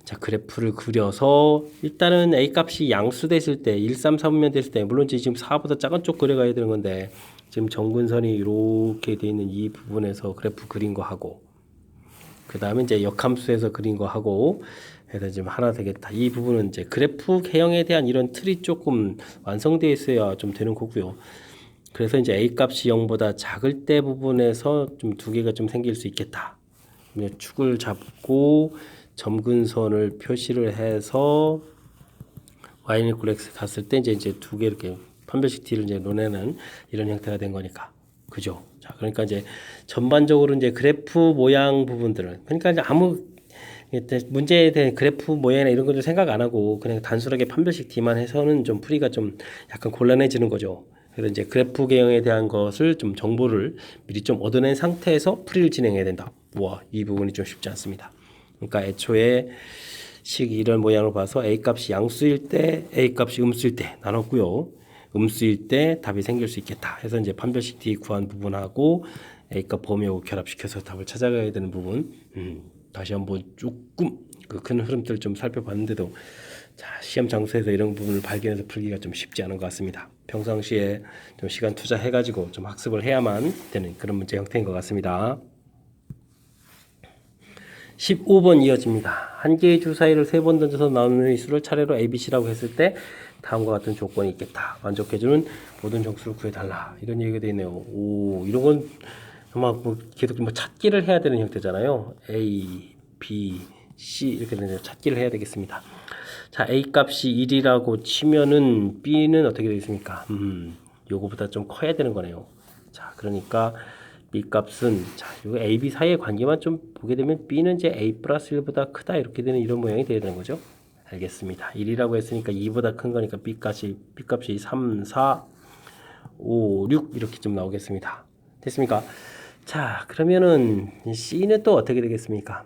자, 그래프를 그려서 일단은 a 값이 양수 됐을 때 1, 3, 4분면 됐을 때 물론 지금 4보다 작은 쪽 그려가야 되는 건데 지금 정근선이 이렇게 돼 있는 이 부분에서 그래프 그린 거 하고 그 다음에 이제 역함수에서 그린 거 하고 해서 지금 하나 되겠다. 이 부분은 이제 그래프 개형에 대한 이런 틀이 조금 완성되어 있어야 좀 되는 거고요. 그래서 이제 a 값이 0보다 작을 때 부분에서 좀 두 개가 좀 생길 수 있겠다. 축을 잡고 점근선을 표시를 해서 y는 x 갔을 때 이제 두 개 이렇게 판별식 t를 이제 논하는 이런 형태가 된 거니까. 그죠? 자, 그러니까 이제 전반적으로 이제 그래프 모양 부분들은 그러니까 이제 아무 문제에 대한 그래프 모양이나 이런 것들 생각 안 하고 그냥 단순하게 판별식 t만 해서는 좀 풀이가 좀 약간 곤란해지는 거죠. 그래서 이제 그래프 개형에 대한 것을 좀 정보를 미리 좀 얻어낸 상태에서 풀이를 진행해야 된다. 와, 이 부분이 좀 쉽지 않습니다. 그러니까 애초에 식 이런 모양을 봐서 a 값이 양수일 때, a 값이 음수일 때 나눴고요. 음수일 때 답이 생길 수 있겠다 해서 이제 판별식 t 구한 부분하고 a 값 범위하고 결합시켜서 답을 찾아가야 되는 부분. 다시 한번 조금 그 큰 흐름들을 좀 살펴봤는데도 자, 시험 장소에서 이런 부분을 발견해서 풀기가 좀 쉽지 않은 것 같습니다. 평상시에 좀 시간 투자해가지고 좀 학습을 해야만 되는 그런 문제 형태인 것 같습니다. 15번 이어집니다. 한 개의 주 사이를 3번 던져서 나누는 수를 차례로 A, B, C라고 했을 때 다음과 같은 조건이 있겠다. 만족해주는 모든 정수를 구해달라. 이런 얘기가 되어 있네요. 오, 이런 건 아마 뭐 계속 뭐 찾기를 해야 되는 형태잖아요. A, B, C 이렇게 되는 찾기를 해야 되겠습니다. 자, A 값이 1이라고 치면은 B는 어떻게 되겠습니까? 요거보다 좀 커야 되는 거네요. 자, 그러니까 B 값은 자, 요 A, B 사이의 관계만 좀 보게 되면 B는 이제 A 플러스 1보다 크다 이렇게 되는 이런 모양이 되어야 되는 거죠. 알겠습니다. 1이라고 했으니까 2보다 큰 거니까 B 값이 3, 4, 5, 6 이렇게 좀 나오겠습니다. 됐습니까? 자, 그러면은 C는 또 어떻게 되겠습니까?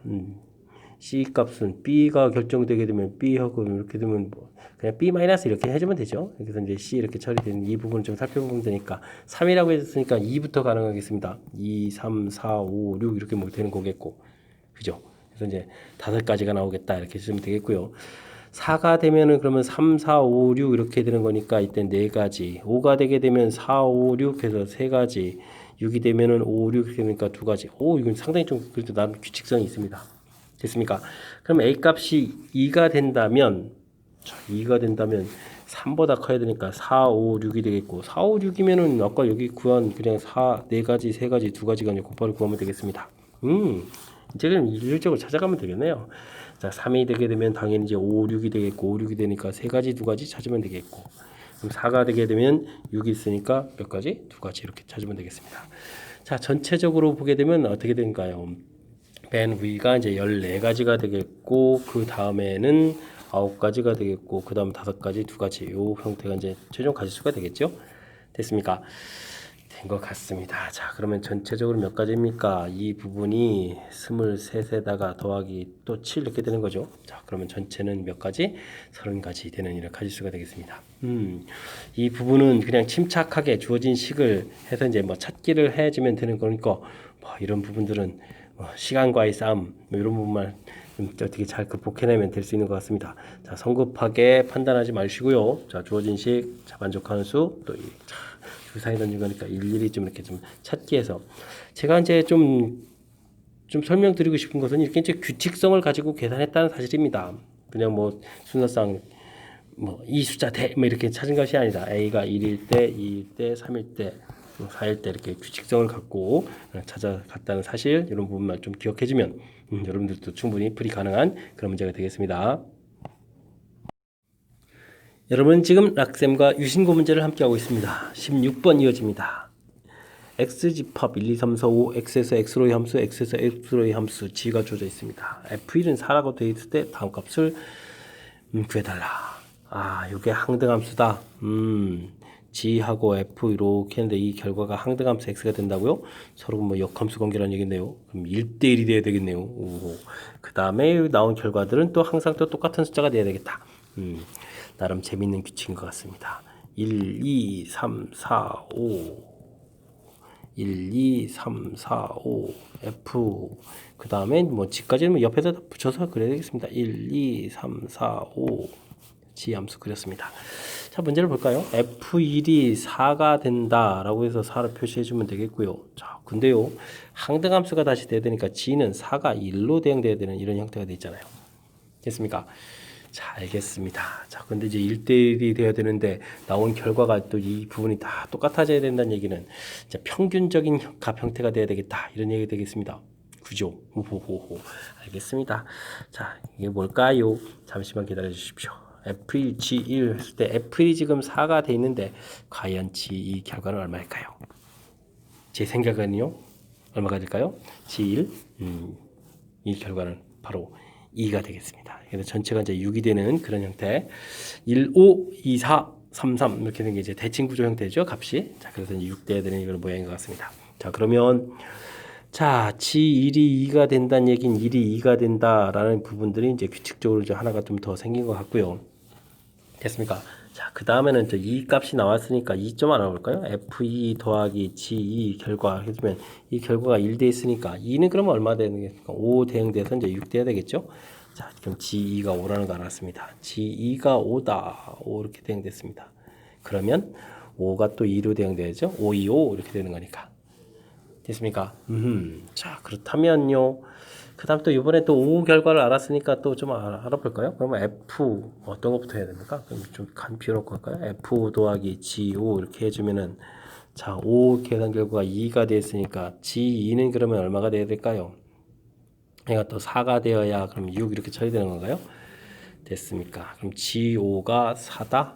C 값은 B가 결정되게 되면 B하고 이렇게 되면 뭐 그냥 B 마이너스 이렇게 해주면 되죠. 그래서 이제 C 이렇게 처리되는 이 부분을 좀 살펴보면 되니까 3이라고 했으니까 2부터 가능하겠습니다. 2, 3, 4, 5, 6 이렇게 뭐 되는 거겠고, 그죠? 그래서 이제 5가지가 나오겠다 이렇게 해주면 되겠고요. 4가 되면은 그러면 3, 4, 5, 6 이렇게 되는 거니까 이때 4가지. 5가 되게 되면 4, 5, 6 해서 3가지. 6이 되면은 5, 6 이렇게 되니까 2가지. 오, 이건 상당히 좀 그래도 나름 규칙성이 있습니다. 됐습니까? 그럼 A 값이 2가 된다면 3보다 커야 되니까 4, 5, 6이 되겠고 4, 5, 6이면은 아까 여기 구한 그냥 4가지, 3가지, 2가지가 아니고 곧바로 구하면 되겠습니다. 이제 그럼 일률적으로 찾아가면 되겠네요. 자, 3이 되게 되면 당연히 이제 5, 6이 되겠고 5, 6이 되니까 3가지, 2가지 찾으면 되겠고 그럼 4가 되게 되면 6이 있으니까 몇 가지? 2가지 이렇게 찾으면 되겠습니다. 자, 전체적으로 보게 되면 어떻게 된가요? 맨 위가 이제 14가지가 되겠고 그 다음에는 9가지가 되겠고 그 다음 5가지, 2가지 요 형태가 이제 최종 가지수가 되겠죠. 됐습니까? 된 것 같습니다. 자, 그러면 전체적으로 몇 가지입니까? 이 부분이 23에다가 더하기 또 7 이렇게 되는 거죠. 자, 그러면 전체는 몇 가지? 30가지 되는 이런 가지수가 되겠습니다. 이 부분은 그냥 침착하게 주어진 식을 해서 이제 뭐 찾기를 해주면 되는 거니까 뭐 이런 부분들은 시간과의 싸움 이런 부분만 좀 어떻게 잘 극복해내면 될 수 있는 것 같습니다. 자, 성급하게 판단하지 마시고요. 자, 주어진 식, 자, 만족하는 수, 또 주사위 던진 거니까 일일이 좀 이렇게 좀 찾기 해서 제가 이제 좀 설명드리고 싶은 것은 이렇게 이제 규칙성을 가지고 계산했다는 사실입니다. 그냥 뭐 순서상 뭐 이 숫자 대 뭐 이렇게 찾은 것이 아니다. A가 1일 때, 2일 때, 3일 때, 4일 때 이렇게 규칙성을 갖고 찾아갔다는 사실 이런 부분만 좀 기억해주면 여러분들도 충분히 풀이 가능한 그런 문제가 되겠습니다. 여러분 지금 락쌤과 유신고 문제를 함께하고 있습니다. 16번 이어집니다. x집합 1, 2, 3, 4, 5, x에서 x로의 함수, x에서 x로의 함수, g가 주어져 있습니다. f1은 4라고 되어 있을 때 다음 값을 구해달라. 아, 이게 항등함수다. g하고 f 이렇게 했는데 이 결과가 항등함수 x가 된다고요? 서로 뭐 역함수 관계라는 얘기네요. 그럼 1대1이 돼야 되겠네요. 그 다음에 나온 결과들은 또 항상 또 똑같은 숫자가 돼야 되겠다. 나름 재밌는 규칙인 것 같습니다. 1, 2, 3, 4, 5 1, 2, 3, 4, 5 F 그 다음에 뭐 G까지는 뭐 옆에다 붙여서 그려야 되겠습니다. 1, 2, 3, 4, 5 G 함수 그렸습니다. 자, 문제를 볼까요? F1이 4가 된다라고 해서 4를 표시해 주면 되겠고요. 자, 근데요, 항등함수가 다시 돼야 되니까 G는 4가 1로 대응돼야 되는 이런 형태가 돼 있잖아요. 됐습니까? 자, 알겠습니다. 자, 근데 이제 1대1이 돼야 되는데 나온 결과가 또 이 부분이 다 똑같아져야 된다는 얘기는 이제 평균적인 값 형태가 돼야 되겠다. 이런 얘기 되겠습니다. 그죠? 호호호호. 알겠습니다. 자, 이게 뭘까요? 잠시만 기다려 주십시오. F1, G1 했을 때 F1이 지금 4가 돼 있는데 과연 G2 결과는 얼마일까요? 제 생각은요. 얼마가 될까요? G1 이 결과는 바로 2가 되겠습니다. 그래서 전체가 이제 6이 되는 그런 형태. 1, 5, 2, 4, 3, 3 이렇게 된 게 이제 대칭 구조 형태죠, 값이. 자, 그래서 이제 6 돼야 되는 이런 모양인 것 같습니다. 자, 그러면 자, G1이 2가 된다는 얘기는 1이 2가 된다라는 부분들이 이제 규칙적으로 이제 하나가 좀 더 생긴 것 같고요. 됐습니까? 자, 그 다음에는 저 이 값이 나왔으니까 2점 알아볼까요? F2 더하기 G2 결과 해주면 이 결과가 1 돼 있으니까 2는 그러면 얼마 되겠습니까? 5 대응돼서 이제 6 돼야 되겠죠? 자, 그럼 G2가 5라는 거 알았습니다. G2가 5다. 5 이렇게 대응됐습니다. 그러면 5가 또 2로 대응돼야죠? 5, 2, 5 이렇게 되는 거니까. 됐습니까? 자, 그렇다면요. 그 다음 또 이번에 또 O 결과를 알았으니까 또 좀 알아볼까요? 그러면 F 어떤 것부터 해야 됩니까? 그럼 좀 간 비워놓고 할까요? F 더하기 G5 이렇게 해주면은 자, O 계산 결과가 2가 됐으니까 G2는 그러면 얼마가 돼야 될까요? 얘가 또 4가 되어야 그럼 6 이렇게 쳐야 되는 건가요? 됐습니까? 그럼 G5가 4다?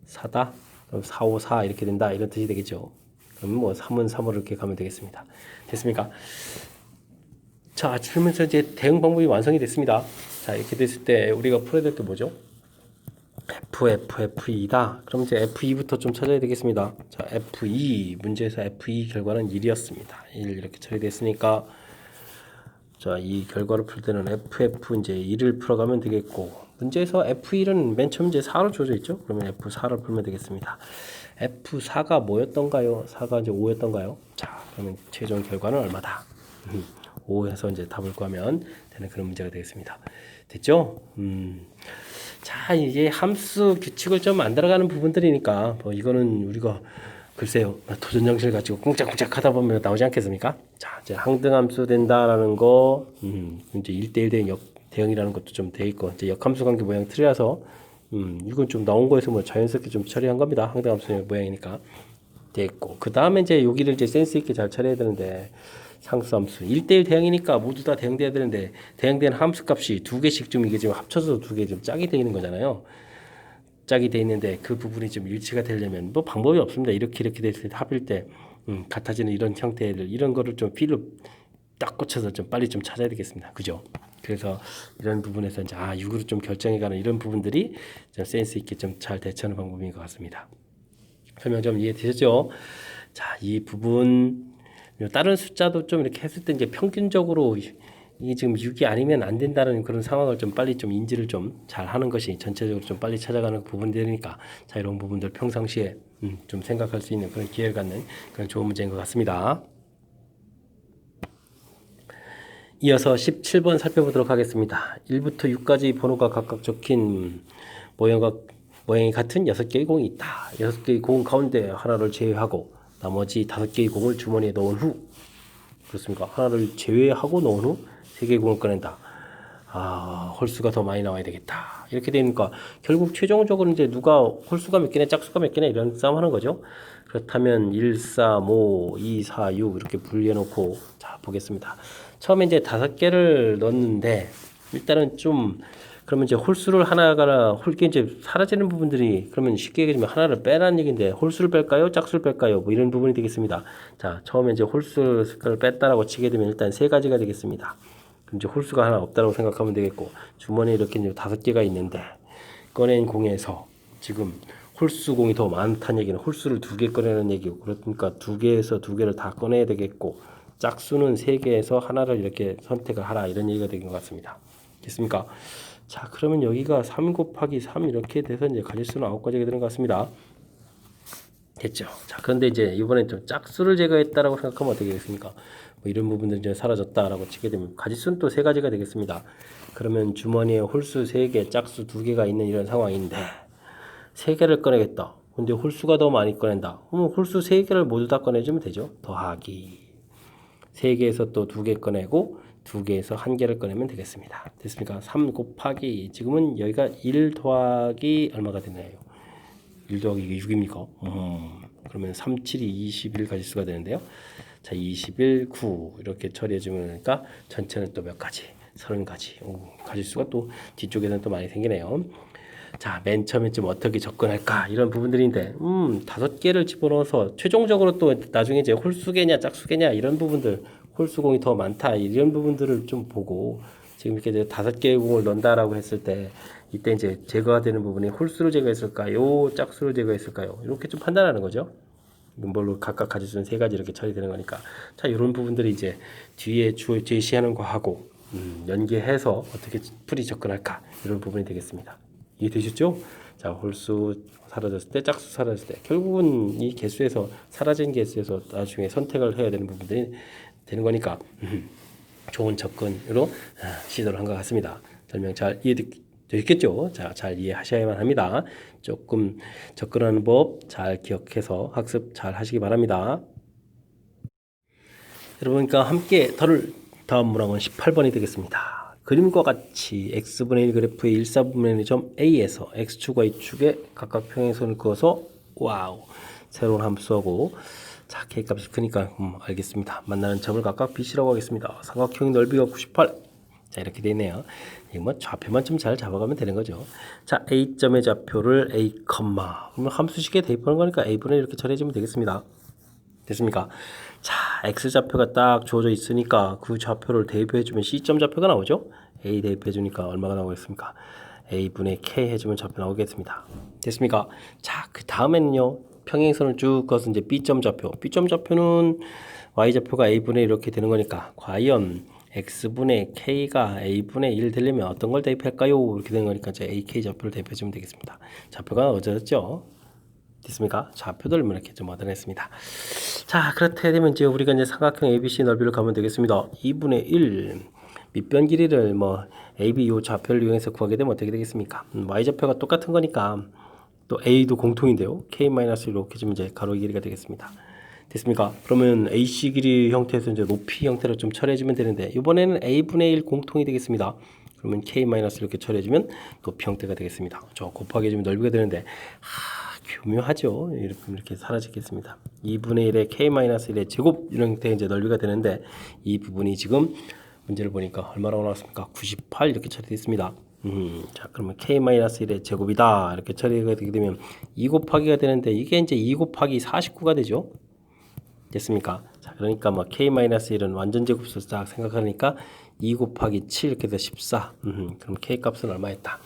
4다? 그럼 4, 5, 4 이렇게 된다 이런 뜻이 되겠죠? 그럼 뭐 3은 3으로 이렇게 가면 되겠습니다. 됐습니까? 자, 그러면서 이제 대응 방법이 완성이 됐습니다. 자, 이렇게 됐을 때 우리가 풀어야 될 게 뭐죠? F2다. 그럼 이제 F2부터 좀 찾아야 되겠습니다. 자, F2 문제에서 F2 결과는 1이었습니다. 1 이렇게 처리됐으니까 자, 이 결과를 풀 때는 FF 이제 1을 풀어가면 되겠고 문제에서 F1은 맨 처음 이제 4로 주어져 있죠. 그러면 F4를 풀면 되겠습니다. F4가 뭐였던가요? 4가 이제 5였던가요? 자, 그러면 최종 결과는 얼마다? 5에서 이제 답을 구하면 되는 그런 문제가 되겠습니다. 됐죠? 자, 이제 함수 규칙을 좀 만들어가는 부분들이니까 뭐 이거는 우리가 글쎄요 도전 정신을 가지고 꿍짝꿍짝 하다 보면 나오지 않겠습니까? 자, 이제 항등함수 된다라는 거, 이제 1대1 대응이라는 것도 좀 돼 있고 이제 역함수 관계 모양 틀려서 이건 좀 나온 거에서 뭐 자연스럽게 좀 처리한 겁니다. 항등함수 모양이니까 됐고 그 다음에 이제 여기를 이제 센스 있게 잘 처리해야 되는데. 상수함수 1대1 대응이니까 모두 다 대응돼야 되는데 대응되는 함수 값이 두 개씩 좀 이게 지금 합쳐서 두 개 좀 짝이 되어 있는 거잖아요. 짝이 되어 있는데 그 부분이 좀 일치가 되려면 뭐 방법이 없습니다. 이렇게 됐을 때 합일 때 같아지는 이런 형태를 이런 거를 좀 필로 딱 꽂혀서 좀 빨리 좀 찾아야 되겠습니다. 그죠? 그래서 이런 부분에서 이제 6으로 좀 결정해가는 이런 부분들이 좀 센스 있게 좀 잘 대처하는 방법인 것 같습니다. 설명 좀 이해되셨죠? 자, 이 부분 다른 숫자도 좀 이렇게 했을 때 이제 평균적으로 이게 지금 6이 아니면 안 된다는 그런 상황을 좀 빨리 좀 인지를 좀 잘 하는 것이 전체적으로 좀 빨리 찾아가는 부분들이니까 자, 이런 부분들 평상시에 좀 생각할 수 있는 그런 기회를 갖는 그런 좋은 문제인 것 같습니다. 이어서 17번 살펴보도록 하겠습니다. 1부터 6까지 번호가 각각 적힌 모양이 같은 6개의 공이 있다. 6개의 공 가운데 하나를 제외하고 나머지 5개의 공을 주머니에 넣은 후 그렇습니까? 하나를 제외하고 넣은 후 3개의 공을 꺼낸다. 홀수가 더 많이 나와야 되겠다. 이렇게 되니까 결국 최종적으로 이제 누가 홀수가 몇 개냐 짝수가 몇 개냐 이런 싸움 하는 거죠. 그렇다면 1, 3, 5, 2, 4, 6 이렇게 분리해 놓고 자 보겠습니다. 처음에 이제 5개를 넣었는데 일단은 좀 그러면 이제 홀수를 하나가 홀게 이제 사라지는 부분들이 그러면 쉽게 얘기하면 하나를 빼라는 얘기인데 홀수를 뺄까요? 짝수를 뺄까요? 뭐 이런 부분이 되겠습니다. 자, 처음에 이제 홀수를 뺐다라고 치게 되면 일단 세 가지가 되겠습니다. 그럼 이제 홀수가 하나 없다고 생각하면 되겠고 주머니에 이렇게 이제 5개가 있는데 꺼낸 공에서 지금 홀수 공이 더 많다는 얘기는 홀수를 2개 꺼내는 얘기고 그러니까 2개에서 2개를 다 꺼내야 되겠고 짝수는 3개에서 하나를 이렇게 선택을 하라 이런 얘기가 되는 것 같습니다. 됐습니까? 자, 그러면 여기가 3 곱하기 3 이렇게 돼서 이제 가짓수는 9가지가 되는 것 같습니다. 됐죠? 자, 그런데 이제 이번엔 좀 짝수를 제거했다라고 생각하면 어떻게 되겠습니까? 뭐 이런 부분들이 이제 사라졌다라고 치게 되면 가짓수는 또 3가지가 되겠습니다. 그러면 주머니에 홀수 3개, 짝수 2개가 있는 이런 상황인데 3개를 꺼내겠다. 근데 홀수가 더 많이 꺼낸다. 그러면 홀수 3개를 모두 다 꺼내주면 되죠. 더하기 3개에서 또 2개 꺼내고 2개에서 1개를 꺼내면 되겠습니다. 됐습니까? 3 곱하기 지금은 여기가 1 더하기 얼마가 되나요? 1 더하기 6입니까? 그러면 3, 7이 21 가짓수가 되는데요. 자, 21, 9 이렇게 처리해주면 그러니까 전체는 또 몇 가지? 30가지. 가짓수가 또 뒤쪽에는 또 많이 생기네요. 자, 맨 처음에 좀 어떻게 접근할까 이런 부분들인데 5개를 집어넣어서 최종적으로 또 나중에 이제 홀수개냐 짝수개냐 이런 부분들 홀수공이 더 많다 이런 부분들을 좀 보고 지금 이렇게 이제 5개의 공을 넣는다라고 했을 때 이때 이제 제거가 되는 부분이 홀수를 제거했을까요 짝수를 제거했을까요 이렇게 좀 판단하는 거죠. 뭘로 각각 가져준 3가지 이렇게 처리되는 거니까 자 이런 부분들이 이제 뒤에 제시하는 거하고 연계해서 어떻게 풀이 접근할까 이런 부분이 되겠습니다. 이해되셨죠? 자, 홀수 사라졌을 때, 짝수 사라졌을 때 결국은 이 개수에서 사라진 개수에서 나중에 선택을 해야 되는 부분들이 되는 거니까 좋은 접근으로 시도를 한 것 같습니다. 설명 잘 이해되셨겠죠? 자, 잘 이해하셔야만 합니다. 조금 접근하는 법 잘 기억해서 학습 잘 하시기 바랍니다. 여러분과 함께 다음 문항은 18번이 되겠습니다. 그림과 같이 x분의 1 그래프의 1, 4분의 1점 A에서 x축과 y축에 각각 평행선을 그어서 와우 새로운 함수하고 자 k값이 크니까 알겠습니다. 만나는 점을 각각 B씨라고 하겠습니다. 삼각형의 넓이가 98 자 이렇게 되어 있네요. 뭐 좌표만 좀 잘 잡아가면 되는 거죠. 자 A점의 좌표를 A, 그러면 함수식에 대입하는 거니까 A분의 이렇게 처리해주면 되겠습니다. 됐습니까? 자, X좌표가 딱 주어져 있으니까 그 좌표를 대입해주면 C점 좌표가 나오죠? A 대입해주니까 얼마가 나오겠습니까? A분의 K 해주면 좌표 나오겠습니다. 됐습니까? 자, 그 다음에는요, 평행선을 쭉 그어서 이제 B점 좌표. B점 좌표는 Y좌표가 A분의 이렇게 되는 거니까, 과연 X분의 K가 A분의 1 되려면 어떤 걸 대입할까요? 이렇게 되는 거니까 이제 AK 좌표를 대입해주면 되겠습니다. 좌표가 어쩌졌죠? 됐습니까? 좌표들 이렇게 좀 얻어냈습니다. 자, 그렇게 되면 이제 우리가 이제 삼각형 ABC 넓이를 가면 되겠습니다. 2분의 1 밑변 길이를 뭐 AB 요 좌표를 이용해서 구하게 되면 어떻게 되겠습니까? Y좌표가 똑같은 거니까 또 A도 공통인데요. K-1 이렇게 주면 이제 가로 길이가 되겠습니다. 됐습니까? 그러면 AC 길이 형태에서 이제 높이 형태로 좀 처리해주면 되는데 이번에는 A분의 1 공통이 되겠습니다. 그러면 K- 이렇게 처리해주면 높이 형태가 되겠습니다. 저 곱하기 해주면 넓이가 되는데 교묘하죠. 이렇게 사라지겠습니다. 2분의 1의 K-1의 제곱 이런 형태의 이제 넓이가 되는데 이 부분이 지금 문제를 보니까 얼마라고 나왔습니까? 98 이렇게 처리되어 있습니다. 자, 그러면 K-1의 제곱이다. 이렇게 처리가 되게 되면 2 곱하기가 되는데 이게 이제 2 곱하기 49가 되죠. 됐습니까? 자, 그러니까 뭐 K-1은 완전 제곱수 딱 생각하니까 2 곱하기 7 이렇게 돼서 14. 그럼 K 값은 얼마였다?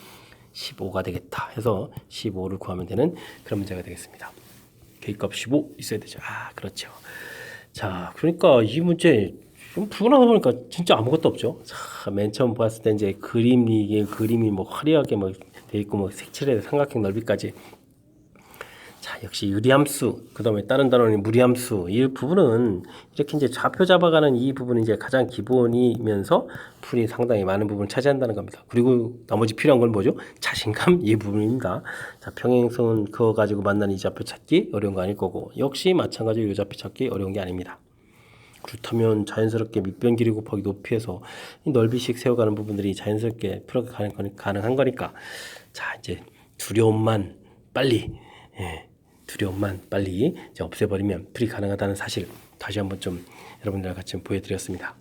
15가 되겠다 해서 15를 구하면 되는 그런 문제가 되겠습니다. K값 15 있어야 되죠. 아, 그렇죠. 자, 그러니까 이 문제 좀 풀고 나서 보니까 진짜 아무것도 없죠. 자, 맨 처음 봤을 때 이제 그림이 뭐 화려하게 뭐 돼 있고 뭐 색칠의 삼각형 넓이까지. 자, 역시 유리함수, 그 다음에 다른 단원인 무리함수, 이 부분은 이렇게 이제 좌표 잡아가는 이 부분이 이제 가장 기본이면서 풀이 상당히 많은 부분을 차지한다는 겁니다. 그리고 나머지 필요한 건 뭐죠? 자신감 이 부분입니다. 자, 평행선 그거 가지고 만난 이 좌표 찾기 어려운 거 아닐 거고, 역시 마찬가지로 이 좌표 찾기 어려운 게 아닙니다. 그렇다면 자연스럽게 밑변 길이 곱하기 높이에서 이 넓이식 세워가는 부분들이 자연스럽게 풀어가 가능한 거니까, 자, 이제 두려움만 빨리, 두려움만 빨리 이제 없애버리면 풀이 가능하다는 사실 다시 한번 좀 여러분들과 같이 보여드렸습니다.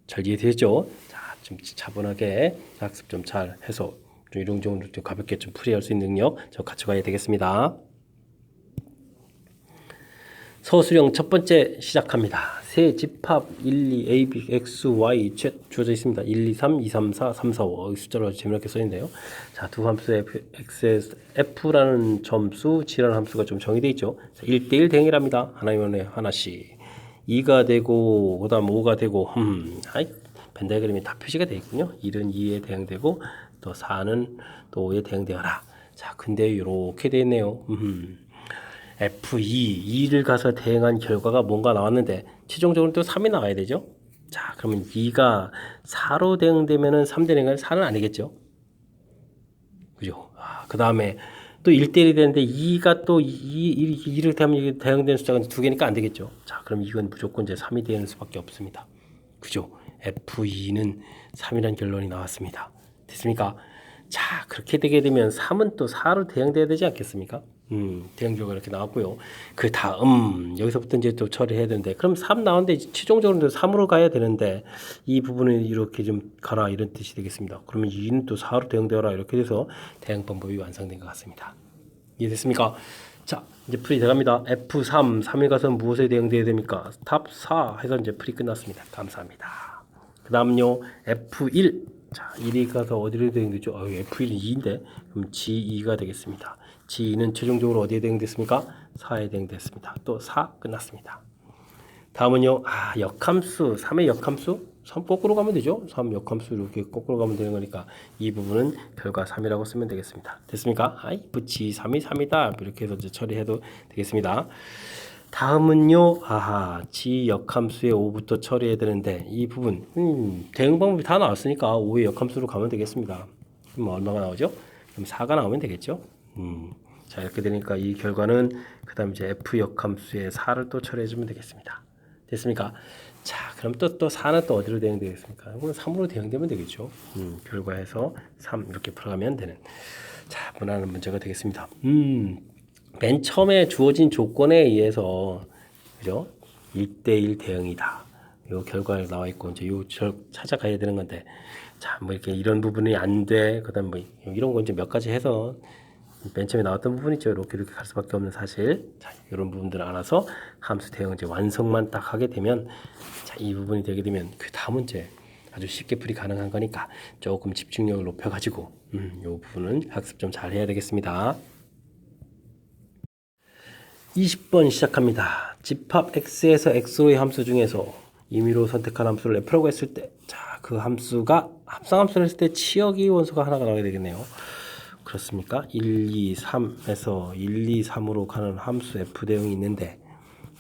잘 이해되셨죠? 자, 좀 차분하게 학습 좀 잘 해서 좀 이론적으로 좀 가볍게 좀 풀이할 수 있는 능력 저 갖춰가야 되겠습니다. 서술형 첫 번째 시작합니다. 세 집합 1, 2, A, B, X, Y, Z 주어져 있습니다. 1, 2, 3, 2, 3, 4, 3, 4, 5 숫자로 재미있게 써있는데요. 자, 두 함수 X에서 F라는 점수, G라는 함수가 좀 정의되어 있죠. 1대1 대응이랍니다. 하나면에 하나씩 2가 되고 그 다음 5가 되고 벤다이그램이 다 표시가 되어 있군요. 1은 2에 대응되고 또 4는 또 5에 대응되어라. 자, 근데 이렇게 되어 있네요. F2, 2를 가서 대응한 결과가 뭔가 나왔는데 최종적으로 또 3이 나와야 되죠. 자, 그러면 2가 4로 대응되면은 3 되는 건 4는 아니겠죠. 그죠? 그 다음에 또 1대1이 되는데 2가 또 2를 대응되는 숫자가 두 개니까 안 되겠죠. 자, 그럼 이건 무조건 이제 3이 되는 수밖에 없습니다. 그죠? F2는 3이라는 결론이 나왔습니다. 됐습니까? 자, 그렇게 되게 되면 3은 또 4로 대응돼야 되지 않겠습니까? 대응 결과가 이렇게 나왔고요. 그 다음 여기서부터 이제 또 처리해야 되는데 그럼 3 나왔는데 최종적으로 3으로 가야 되는데 이 부분을 이렇게 좀 가라 이런 뜻이 되겠습니다. 그러면 2는 또 4로 대응되어라 이렇게 돼서 대응 방법이 완성된 것 같습니다. 이해됐습니까? 자, 이제 풀이 들어갑니다. F3, 3에 가서 무엇에 대응돼야 됩니까? 탑 4 해서 이제 풀이 끝났습니다. 감사합니다. 그 다음요, F1. 자, 1이 가서 어디로 대응되죠? F1은 2인데, 그럼 G2가 되겠습니다. G2는 최종적으로 어디에 대응됐습니까? 4에 대응됐습니다. 또 4 끝났습니다. 다음은요, 역함수, 3의 역함수? 3 거꾸로 가면 되죠? 3 역함수 이렇게 거꾸로 가면 되는 거니까 이 부분은 별과 3이라고 쓰면 되겠습니다. 됐습니까? G 3이 3이다. 이렇게 해서 이제 처리해도 되겠습니다. 다음은요, G 역함수의 5부터 처리해야 되는데 이 부분, 대응 방법이 다 나왔으니까 5의 역함수로 가면 되겠습니다. 그럼 얼마가 나오죠? 그럼 4가 나오면 되겠죠? 자, 이렇게 되니까 이 결과는 그 다음 이제 F 역함수의 4를 또 처리해주면 되겠습니다. 됐습니까? 자, 그럼 또 4는 또 어디로 대응되겠습니까? 이거는 3으로 대응되면 되겠죠. 결과에서 3 이렇게 풀어가면 되는 자, 무난한 문제가 되겠습니다. 맨 처음에 주어진 조건에 의해서 그죠? 1대1 대응이다. 요 결과가 나와 있고 이제 요 찾아가야 되는 건데 자, 뭐 이렇게 이런 부분이 안 돼. 그다음 뭐 이런 거 이제 몇 가지 해서 맨 처음에 나왔던 부분이죠. 이렇게 갈 수밖에 없는 사실. 자, 이런 부분들을 알아서 함수 대응 이제 완성만 딱 하게 되면 자, 이 부분이 되게 되면 그 다음 문제 아주 쉽게 풀이 가능한 거니까 조금 집중력을 높여가지고 이 부분은 학습 좀 잘 해야 되겠습니다. 20번 시작합니다. 집합 x에서 x로의 함수 중에서 임의로 선택한 함수를 f라고 했을 때, 자, 그 함수가 합성함수를 했을 때 치역이 원소가 하나가 나오게 되겠네요. 그렇습니까? 1, 2, 3에서 1, 2, 3으로 가는 함수 f 대응이 있는데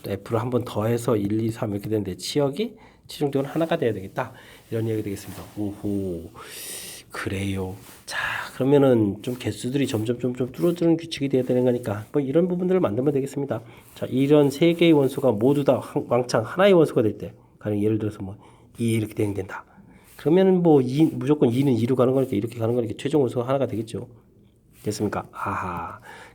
또 f를 한 번 더해서 1, 2, 3 이렇게 되는데 치역이 최종적으로 하나가 돼야 되겠다. 이런 얘기가 되겠습니다. 오호, 그래요. 자, 그러면은 좀 개수들이 점점 좀 줄어드는 규칙이 돼야 되는 거니까 뭐 이런 부분들을 만들면 되겠습니다. 자, 이런 세 개의 원소가 모두 다 왕창 하나의 원소가 될 때, 가령 예를 들어서 뭐 2 이렇게 대응된다. 그러면은 뭐 무조건 2는 2로 가는 거니까 이렇게 가는 거니까 최종 원소가 하나가 되겠죠. 됐습니까?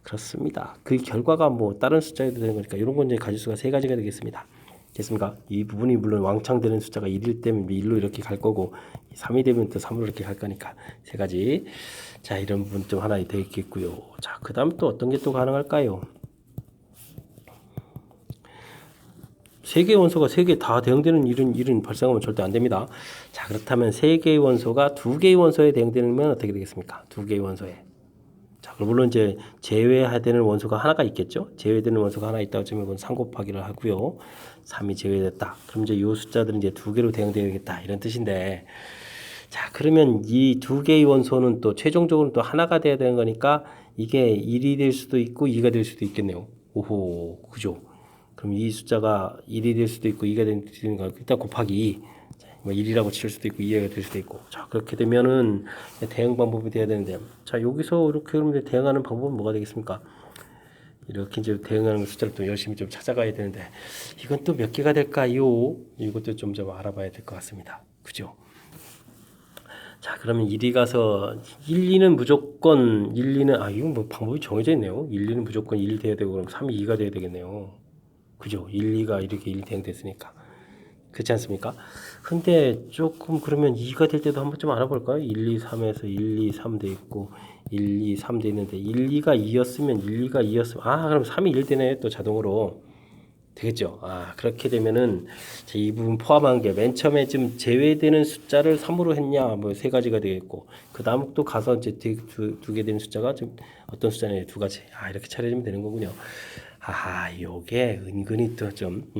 그렇습니다. 그 결과가 뭐 다른 숫자에도 되는 거니까 이런 건 이제 가지수가 세 가지가 되겠습니다. 됐습니까? 이 부분이 물론 왕창 되는 숫자가 1일 때면 1로 이렇게 갈 거고 3이 되면 또 3으로 이렇게 갈 거니까 세 가지. 자, 이런 부분 좀 하나 되겠고요. 자, 그 다음 또 어떤 게 또 가능할까요? 세 개의 원소가 세 개 다 대응되는 일은 발생하면 절대 안 됩니다. 자, 그렇다면 세 개의 원소가 두 개의 원소에 대응되면 어떻게 되겠습니까? 두 개의 원소에. 자, 물론 이제 제외해야 되는 원소가 하나가 있겠죠. 제외되는 원소가 하나 있다고 하면 그건 3 곱하기를 하고요. 3이 제외됐다. 그럼 이제 이 숫자들은 이제 두 개로 대응되겠다 이런 뜻인데, 자, 그러면 이 두 개의 원소는 또 최종적으로 또 하나가 돼야 되는 거니까 이게 1이 될 수도 있고 2가 될 수도 있겠네요. 오호, 그죠? 그럼 이 숫자가 1이 될 수도 있고 2가 되는 거 일단 곱하기 2. 뭐 1이라고 칠 수도 있고 2가 될 수도 있고. 자, 그렇게 되면은 대응 방법이 돼야 되는데, 자, 여기서 이렇게 그러면 대응하는 방법은 뭐가 되겠습니까? 이렇게 이제 대응하는 숫자를 또 열심히 좀 찾아가야 되는데 이건 또 몇 개가 될까요? 이것도 좀 알아봐야 될 것 같습니다. 그죠? 자, 그러면 1이 가서 1, 2는 무조건 1, 2는 이건 뭐 방법이 정해져 있네요. 1, 2는 무조건 1 돼야 되고 그럼 3이 2가 돼야 되겠네요. 그죠? 1, 2가 이렇게 1 대응됐으니까. 그렇지 않습니까? 근데 조금 그러면 2가 될 때도 한번 좀 알아볼까요? 1, 2, 3에서 1, 2, 3 돼 있고 1, 2, 3 돼 있는데 1, 2가 2였으면 1, 2가 2였으면 그럼 3이 1 되네 또 자동으로 되겠죠. 그렇게 되면은 이 부분 포함한 게 맨 처음에 좀 제외되는 숫자를 3으로 했냐 뭐 세 가지가 되겠고 그 다음 또 가서 이제 두 개 되는 숫자가 좀 어떤 숫자냐 두 가지 이렇게 차려지면 되는 거군요. 요게 은근히 또 좀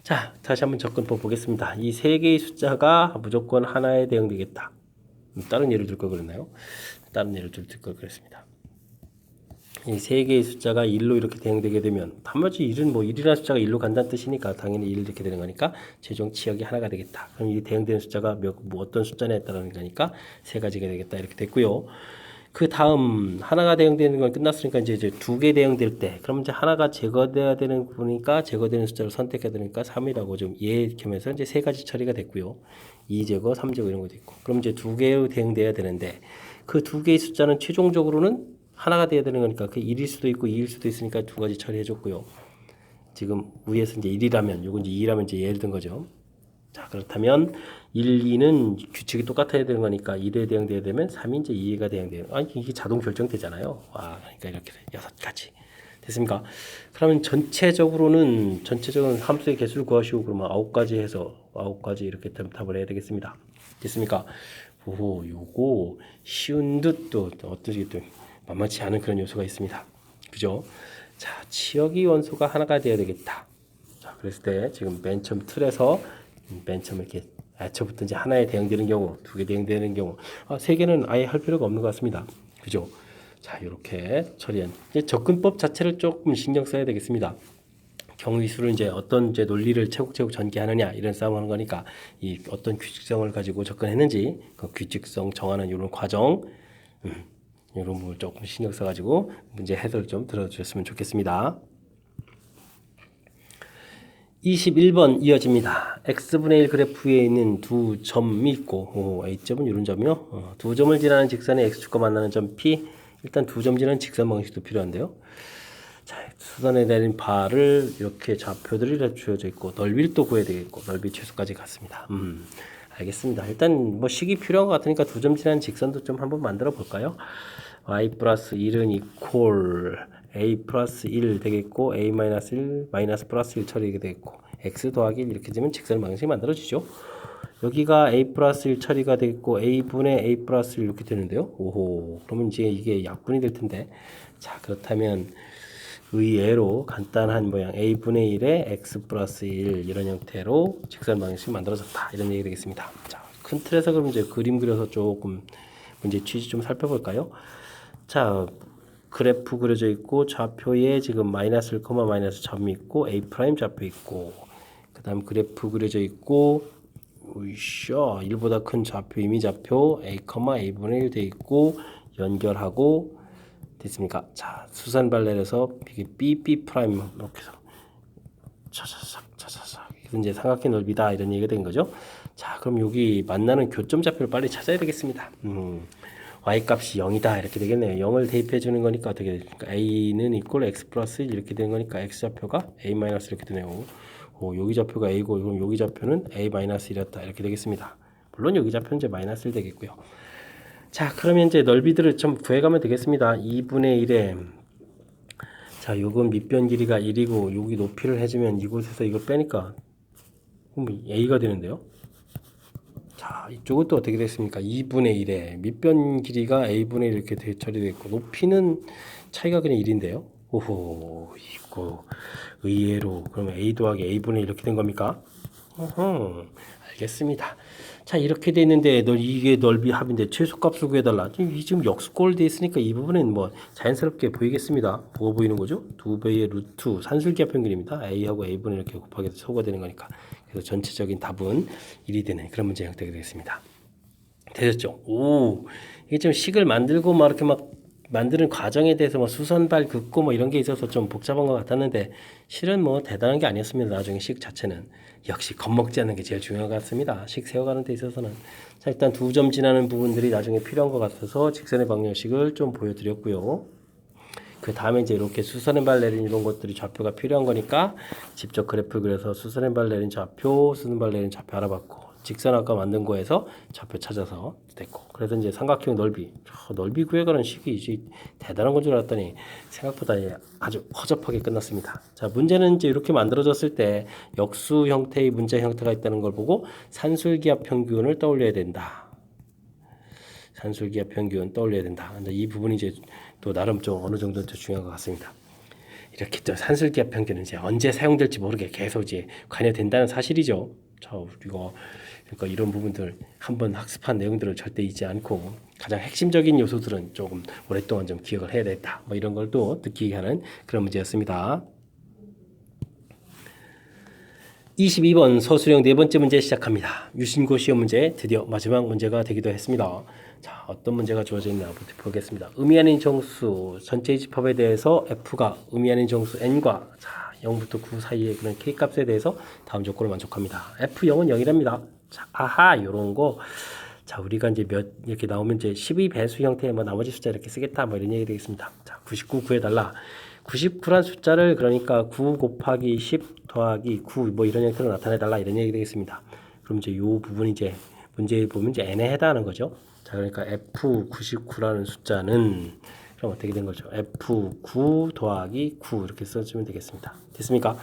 자, 다시 한번 접근법 보겠습니다. 이 세 개의 숫자가 무조건 하나에 대응되겠다. 다른 예를 들 걸 그랬나요? 다른 예를 들 걸 그랬습니다. 이 세 개의 숫자가 1로 이렇게 대응되게 되면 단지 1은 뭐 1이라는 숫자가 1로 간다는 뜻이니까 당연히 1 이렇게 되는 거니까 최종 치역이 하나가 되겠다. 그럼 이 대응되는 숫자가 어떤 숫자냐에 따르는 거니까 세 가지가 되겠다. 이렇게 됐고요. 그 다음 하나가 대응되는 건 끝났으니까 이제 두 개 대응될 때 그럼 이제 하나가 제거돼야 되는 부분이니까 제거되는 숫자를 선택해야 되니까 3이라고 좀 예겸해서 이제 세 가지 처리가 됐고요. 2제거, 3제거 이런 것도 있고 그럼 이제 두 개의 대응돼야 되는데 그 두 개의 숫자는 최종적으로는 하나가 돼야 되는 거니까 그 1일 수도 있고 2일 수도 있으니까 두 가지 처리해 줬고요. 지금 위에서 이제 1이라면 요건 이제 2라면 이제 예를 든 거죠. 자, 그렇다면 1, 2는 규칙이 똑같아야 되는 거니까 1에 대응돼야 되면 3이 이제 2가 대응돼요. 이게 자동 결정되잖아요. 그러니까 이렇게 6가지. 됐습니까? 그러면 전체적으로는 함수의 개수를 구하시고 그러면 9가지 해서 9가지 이렇게 답을 해야 되겠습니다. 됐습니까? 요거 쉬운 듯 또 어떻게 또 만만치 않은 그런 요소가 있습니다. 그죠? 자, 치역이 원소가 하나가 되어야 되겠다. 자, 그랬을 때 지금 맨 처음 틀에서 맨 처음 이렇게 애초부터 이제 하나에 대응되는 경우, 두 개 대응되는 경우, 세 개는 아예 할 필요가 없는 것 같습니다. 그죠? 자, 이렇게 처리한 이제 접근법 자체를 조금 신경 써야 되겠습니다. 경위수를 이제 어떤 이제 논리를 차곡차곡 전개하느냐 이런 싸움을 하는 거니까 이 어떤 규칙성을 가지고 접근했는지 그 규칙성 정하는 이런 과정, 이런 부분 조금 신경 써가지고 문제 해설 좀 들어주셨으면 좋겠습니다. 21번 이어집니다. x분의 1 그래프에 있는 두 점이 있고 A점은 이런 점이요. 두 점을 지나는 직선의 x축과 만나는 점 P 일단 두 점 지나는 직선 방식도 필요한데요. 자, 수선에 내린 바를 이렇게 좌표들이 주어져 있고 넓이를 또 구해야 되겠고 넓이 최소까지 갔습니다. 알겠습니다. 일단 뭐 식이 필요한 것 같으니까 두 점 지나는 직선도 좀 한번 만들어 볼까요? y 플러스 1은 이퀄 a 플러스 1 되겠고 a 마이너스 1 마이너스 플러스 1 처리가 되겠고 x 더하기 1 이렇게 되면 직선 방식이 만들어지죠. 여기가 a 플러스 1 처리가 되겠고 a분의 a 플러스 1 이렇게 되는데요. 그러면 이제 이게 약분이 될 텐데 자, 그렇다면 의외로 간단한 모양 a분의 1에 x 플러스 1 이런 형태로 직선 방식이 만들어졌다 이런 얘기 되겠습니다. 자, 큰 틀에서 그럼 이제 그림 그려서 조금 문제 취지 좀 살펴볼까요? 자, 그래프 그려져 있고 좌표에 지금 마이너스 1, 마이너스 점이 있고 a 프라임 좌표 있고 그 다음 그래프 그려져 있고 1보다 큰 좌표 임의 좌표 a, a분의 1 돼 있고 연결하고 됐습니까? 자, 수산발레에서 이게 B 프라임 이렇게 해서 차차삭 이제 삼각형 넓이다 이런 얘기가 된 거죠. 자, 그럼 여기 만나는 교점 좌표를 빨리 찾아야 되겠습니다. y 값이 0이다 이렇게 되겠네요. 0을 대입해 주는 거니까 어떻게 되니까 a는 이퀄 x 플러스 1 이렇게 되는 거니까 x 좌표가 a 마이너스 이렇게 되네요. 여기 좌표가 a고 그럼 여기 좌표는 a 마이너스 1이었다 이렇게 되겠습니다. 물론 여기 좌표는 이제 마이너스 1 되겠고요. 자, 그러면 이제 넓이들을 좀 구해가면 되겠습니다. 2분의 1에 자, 요건 밑변 길이가 1이고 여기 높이를 해주면 이곳에서 이걸 빼니까 a가 되는데요. 자, 이쪽은 또 어떻게 됐습니까? 2분의 1에 밑변 길이가 a분의 1 이렇게 처리되어 있고 높이는 차이가 그냥 1인데요. 이거 의외로 그러면 a 더하기 a분의 1 이렇게 된 겁니까? 알겠습니다. 자, 이렇게 돼 있는데 이게 넓이 합인데 최소값을 구해달라. 지금 역수꼴 돼 있으니까 이 부분은 뭐 자연스럽게 보이겠습니다. 뭐가 보이는 거죠? 2배의 루트 산술기하 평균입니다. a하고 a분의 이렇게 곱하기 해서 소가 되는 거니까. 그래서 전체적인 답은 1이 되는 그런 문제 형태가 되겠습니다. 되셨죠? 이게 좀 식을 만들고 막 이렇게 막 만드는 과정에 대해서 뭐 수선발 긋고 뭐 이런 게 있어서 좀 복잡한 것 같았는데 실은 뭐 대단한 게 아니었습니다. 나중에 식 자체는 역시 겁먹지 않는 게 제일 중요한 것 같습니다. 식 세워가는 데 있어서는 자, 일단 두 점 지나는 부분들이 나중에 필요한 것 같아서 직선의 방정식을 좀 보여드렸고요. 그 다음에 이제 이렇게 수선앤발 내린 이런 것들이 좌표가 필요한 거니까 직접 그래프 그려서 수선앤발 내린 좌표, 수선앤발 내린 좌표 알아봤고 직선 아까 만든 거에서 좌표 찾아서 됐고 그래서 이제 삼각형 넓이 넓이 구해가는 식이 이제 대단한 건 줄 알았더니 생각보다 아주 허접하게 끝났습니다. 자, 문제는 이제 이렇게 만들어졌을 때 역수 형태의 문자 형태가 있다는 걸 보고 산술기압 평균을 떠올려야 된다. 산술기압 평균 떠올려야 된다. 근데 이 부분이 이제 또 나름 좀 어느 정도 중요한 것 같습니다. 이렇게 또 산술기압 평균은 이제 언제 사용될지 모르게 계속 이제 관여된다는 사실이죠. 자, 우리가 그러니까 이런 부분들 한번 학습한 내용들을 절대 잊지 않고 가장 핵심적인 요소들은 조금 오랫동안 좀 기억을 해야 되겠다. 뭐 이런 걸 또 느끼게 하는 그런 문제였습니다. 22번 서술형 네 번째 문제 시작합니다. 유신고 시험 문제 드디어 마지막 문제가 되기도 했습니다. 자, 어떤 문제가 주어져 있나 보겠습니다. 의미 아닌 정수 전체 집합에 대해서 f가 의미 아닌 정수 n과 자, 0부터 9 사이의 그런 k 값에 대해서 다음 조건을 만족합니다. f0은 0이랍니다. 자, 아하, 요런 거. 자, 우리가 이제 이렇게 나오면 이제 12배수 형태의 뭐 나머지 숫자 이렇게 쓰겠다 뭐 이런 얘기 되겠습니다. 자, 99 구해달라. 99란 숫자를 그러니까 9 곱하기 10 더하기 9 뭐 이런 형태로 나타내달라 이런 얘기 되겠습니다. 그럼 이제 요 부분이 이제 문제에 보면 이제 n에 해당하는 거죠. 자, 그러니까 f99라는 숫자는 그럼 어떻게 된 거죠? f9 더하기 9 이렇게 써주면 되겠습니다. 됐습니까?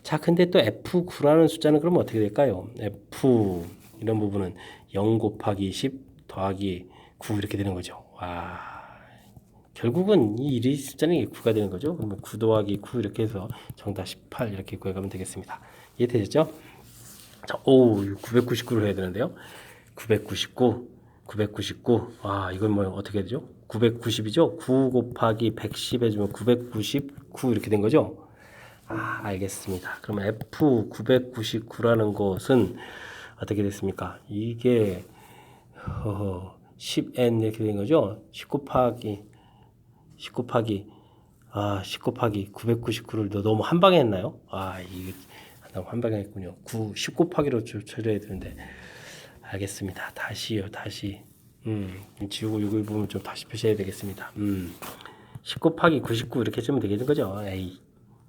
자, 근데 또 f9라는 숫자는 그러면 어떻게 될까요? f 이런 부분은 0 곱하기 10 더하기 9 이렇게 되는 거죠. 와, 결국은 이 1의 숫자는 9가 되는 거죠. 그러면 9 더하기 9 이렇게 해서 정답 18 이렇게 구해가면 되겠습니다. 이해되셨죠? 자, 오, 999로 해야 되는데요. 999. 아, 이건 뭐 어떻게 되죠? 990이죠? 9 곱하기 110 해주면 999 이렇게 된 거죠? 아, 알겠습니다. 그러면 F999라는 것은 어떻게 됐습니까? 이게 10n 이렇게 된 거죠? 10 곱하기 999를 너무 한 방에 했나요? 아, 이게 너무 한 방에 했군요. 10 곱하기로 처리해야 되는데. 알겠습니다. 다시 지우고 이걸 보면 좀 다시 표시해야 되겠습니다. 10 곱하기 99 이렇게 쓰면 되겠는 거죠. A.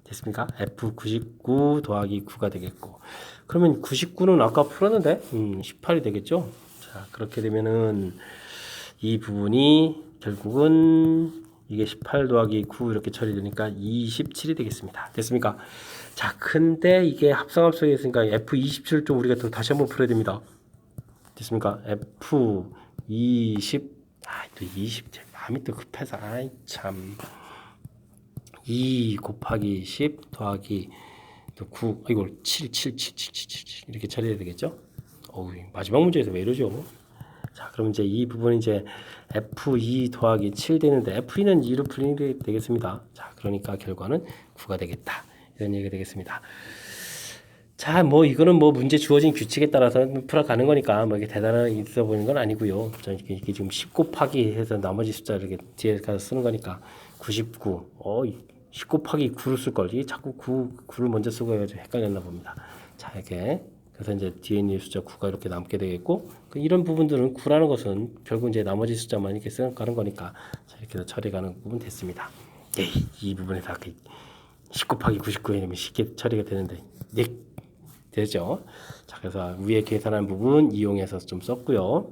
됐습니까? F99 더하기 9가 되겠고. 그러면 99는 아까 풀었는데 18이 되겠죠. 자, 그렇게 되면은 이 부분이 결국은 이게 18 더하기 9 이렇게 처리되니까 27이 되겠습니다. 됐습니까? 자, 근데 이게 합성함수에 있으니까 F27을 좀 우리가 또 다시 한번 풀어야 됩니다. 됐습니까? F20 또 20 마음이 또 급해서 참 2 곱하기 10 더하기 또 9 이걸 7 이렇게 처리해야 되겠죠? 마지막 문제에서 왜 이러죠? 자, 그럼 이제 이 부분이 이제 F2 더하기 7 되는데 F2는 2로 풀리게 되겠습니다. 자, 그러니까 결과는 9가 되겠다. 이런 얘기가 되겠습니다. 자, 뭐 이거는 뭐 문제 주어진 규칙에 따라서 풀어가는 거니까 뭐 이게 대단한 있어 보이는 건 아니고요. 이게 지금 10 곱하기 해서 나머지 숫자 이렇게 뒤에 가서 쓰는 거니까 99. 10 곱하기 9를 쓸 걸. 이게 자꾸 9를 먼저 쓰고 해가지고 헷갈렸나 봅니다. 자, 이렇게 그래서 이제 뒤에 있는 숫자 9가 이렇게 남게 되겠고 이런 부분들은 9라는 것은 결국 이제 나머지 숫자만 이렇게 써가는 거니까 자, 이렇게 해서 처리가는 부분 됐습니다. 이 부분에서 10 곱하기 99이면 쉽게 처리가 되는데 되죠. 자, 그래서 위에 계산한 부분 이용해서 좀 썼고요.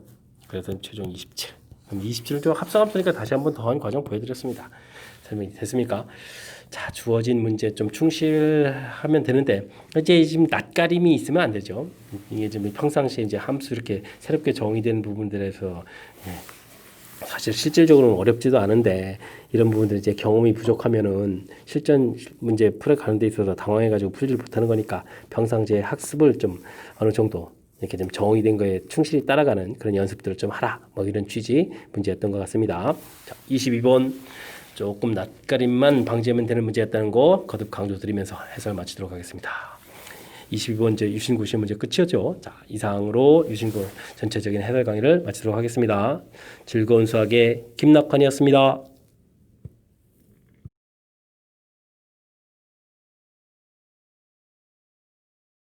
그래서 최종 27. 그럼 27을 좀 합성함수니까 다시 한번 더한 과정 보여드렸습니다. 설명이 됐습니까? 자, 주어진 문제 좀 충실하면 되는데 이제 지금 낯가림이 있으면 안 되죠. 이게 좀 평상시에 이제 함수 이렇게 새롭게 정의된 부분들에서 사실 실질적으로는 어렵지도 않은데 이런 부분들 이제 경험이 부족하면은 실전 문제 풀어가는 데 있어서 당황해가지고 풀지를 못하는 거니까 평상시에 학습을 좀 어느 정도 이렇게 좀 정의된 거에 충실히 따라가는 그런 연습들을 좀 하라 뭐 이런 취지 문제였던 것 같습니다. 자, 22번 조금 낯가림만 방지하면 되는 문제였다는 거 거듭 강조드리면서 해설 마치도록 하겠습니다. 22번째 유신고 시험 문제 끝이었죠. 자, 이상으로 유신고 전체적인 해설 강의를 마치도록 하겠습니다. 즐거운 수학의 김낙환이었습니다.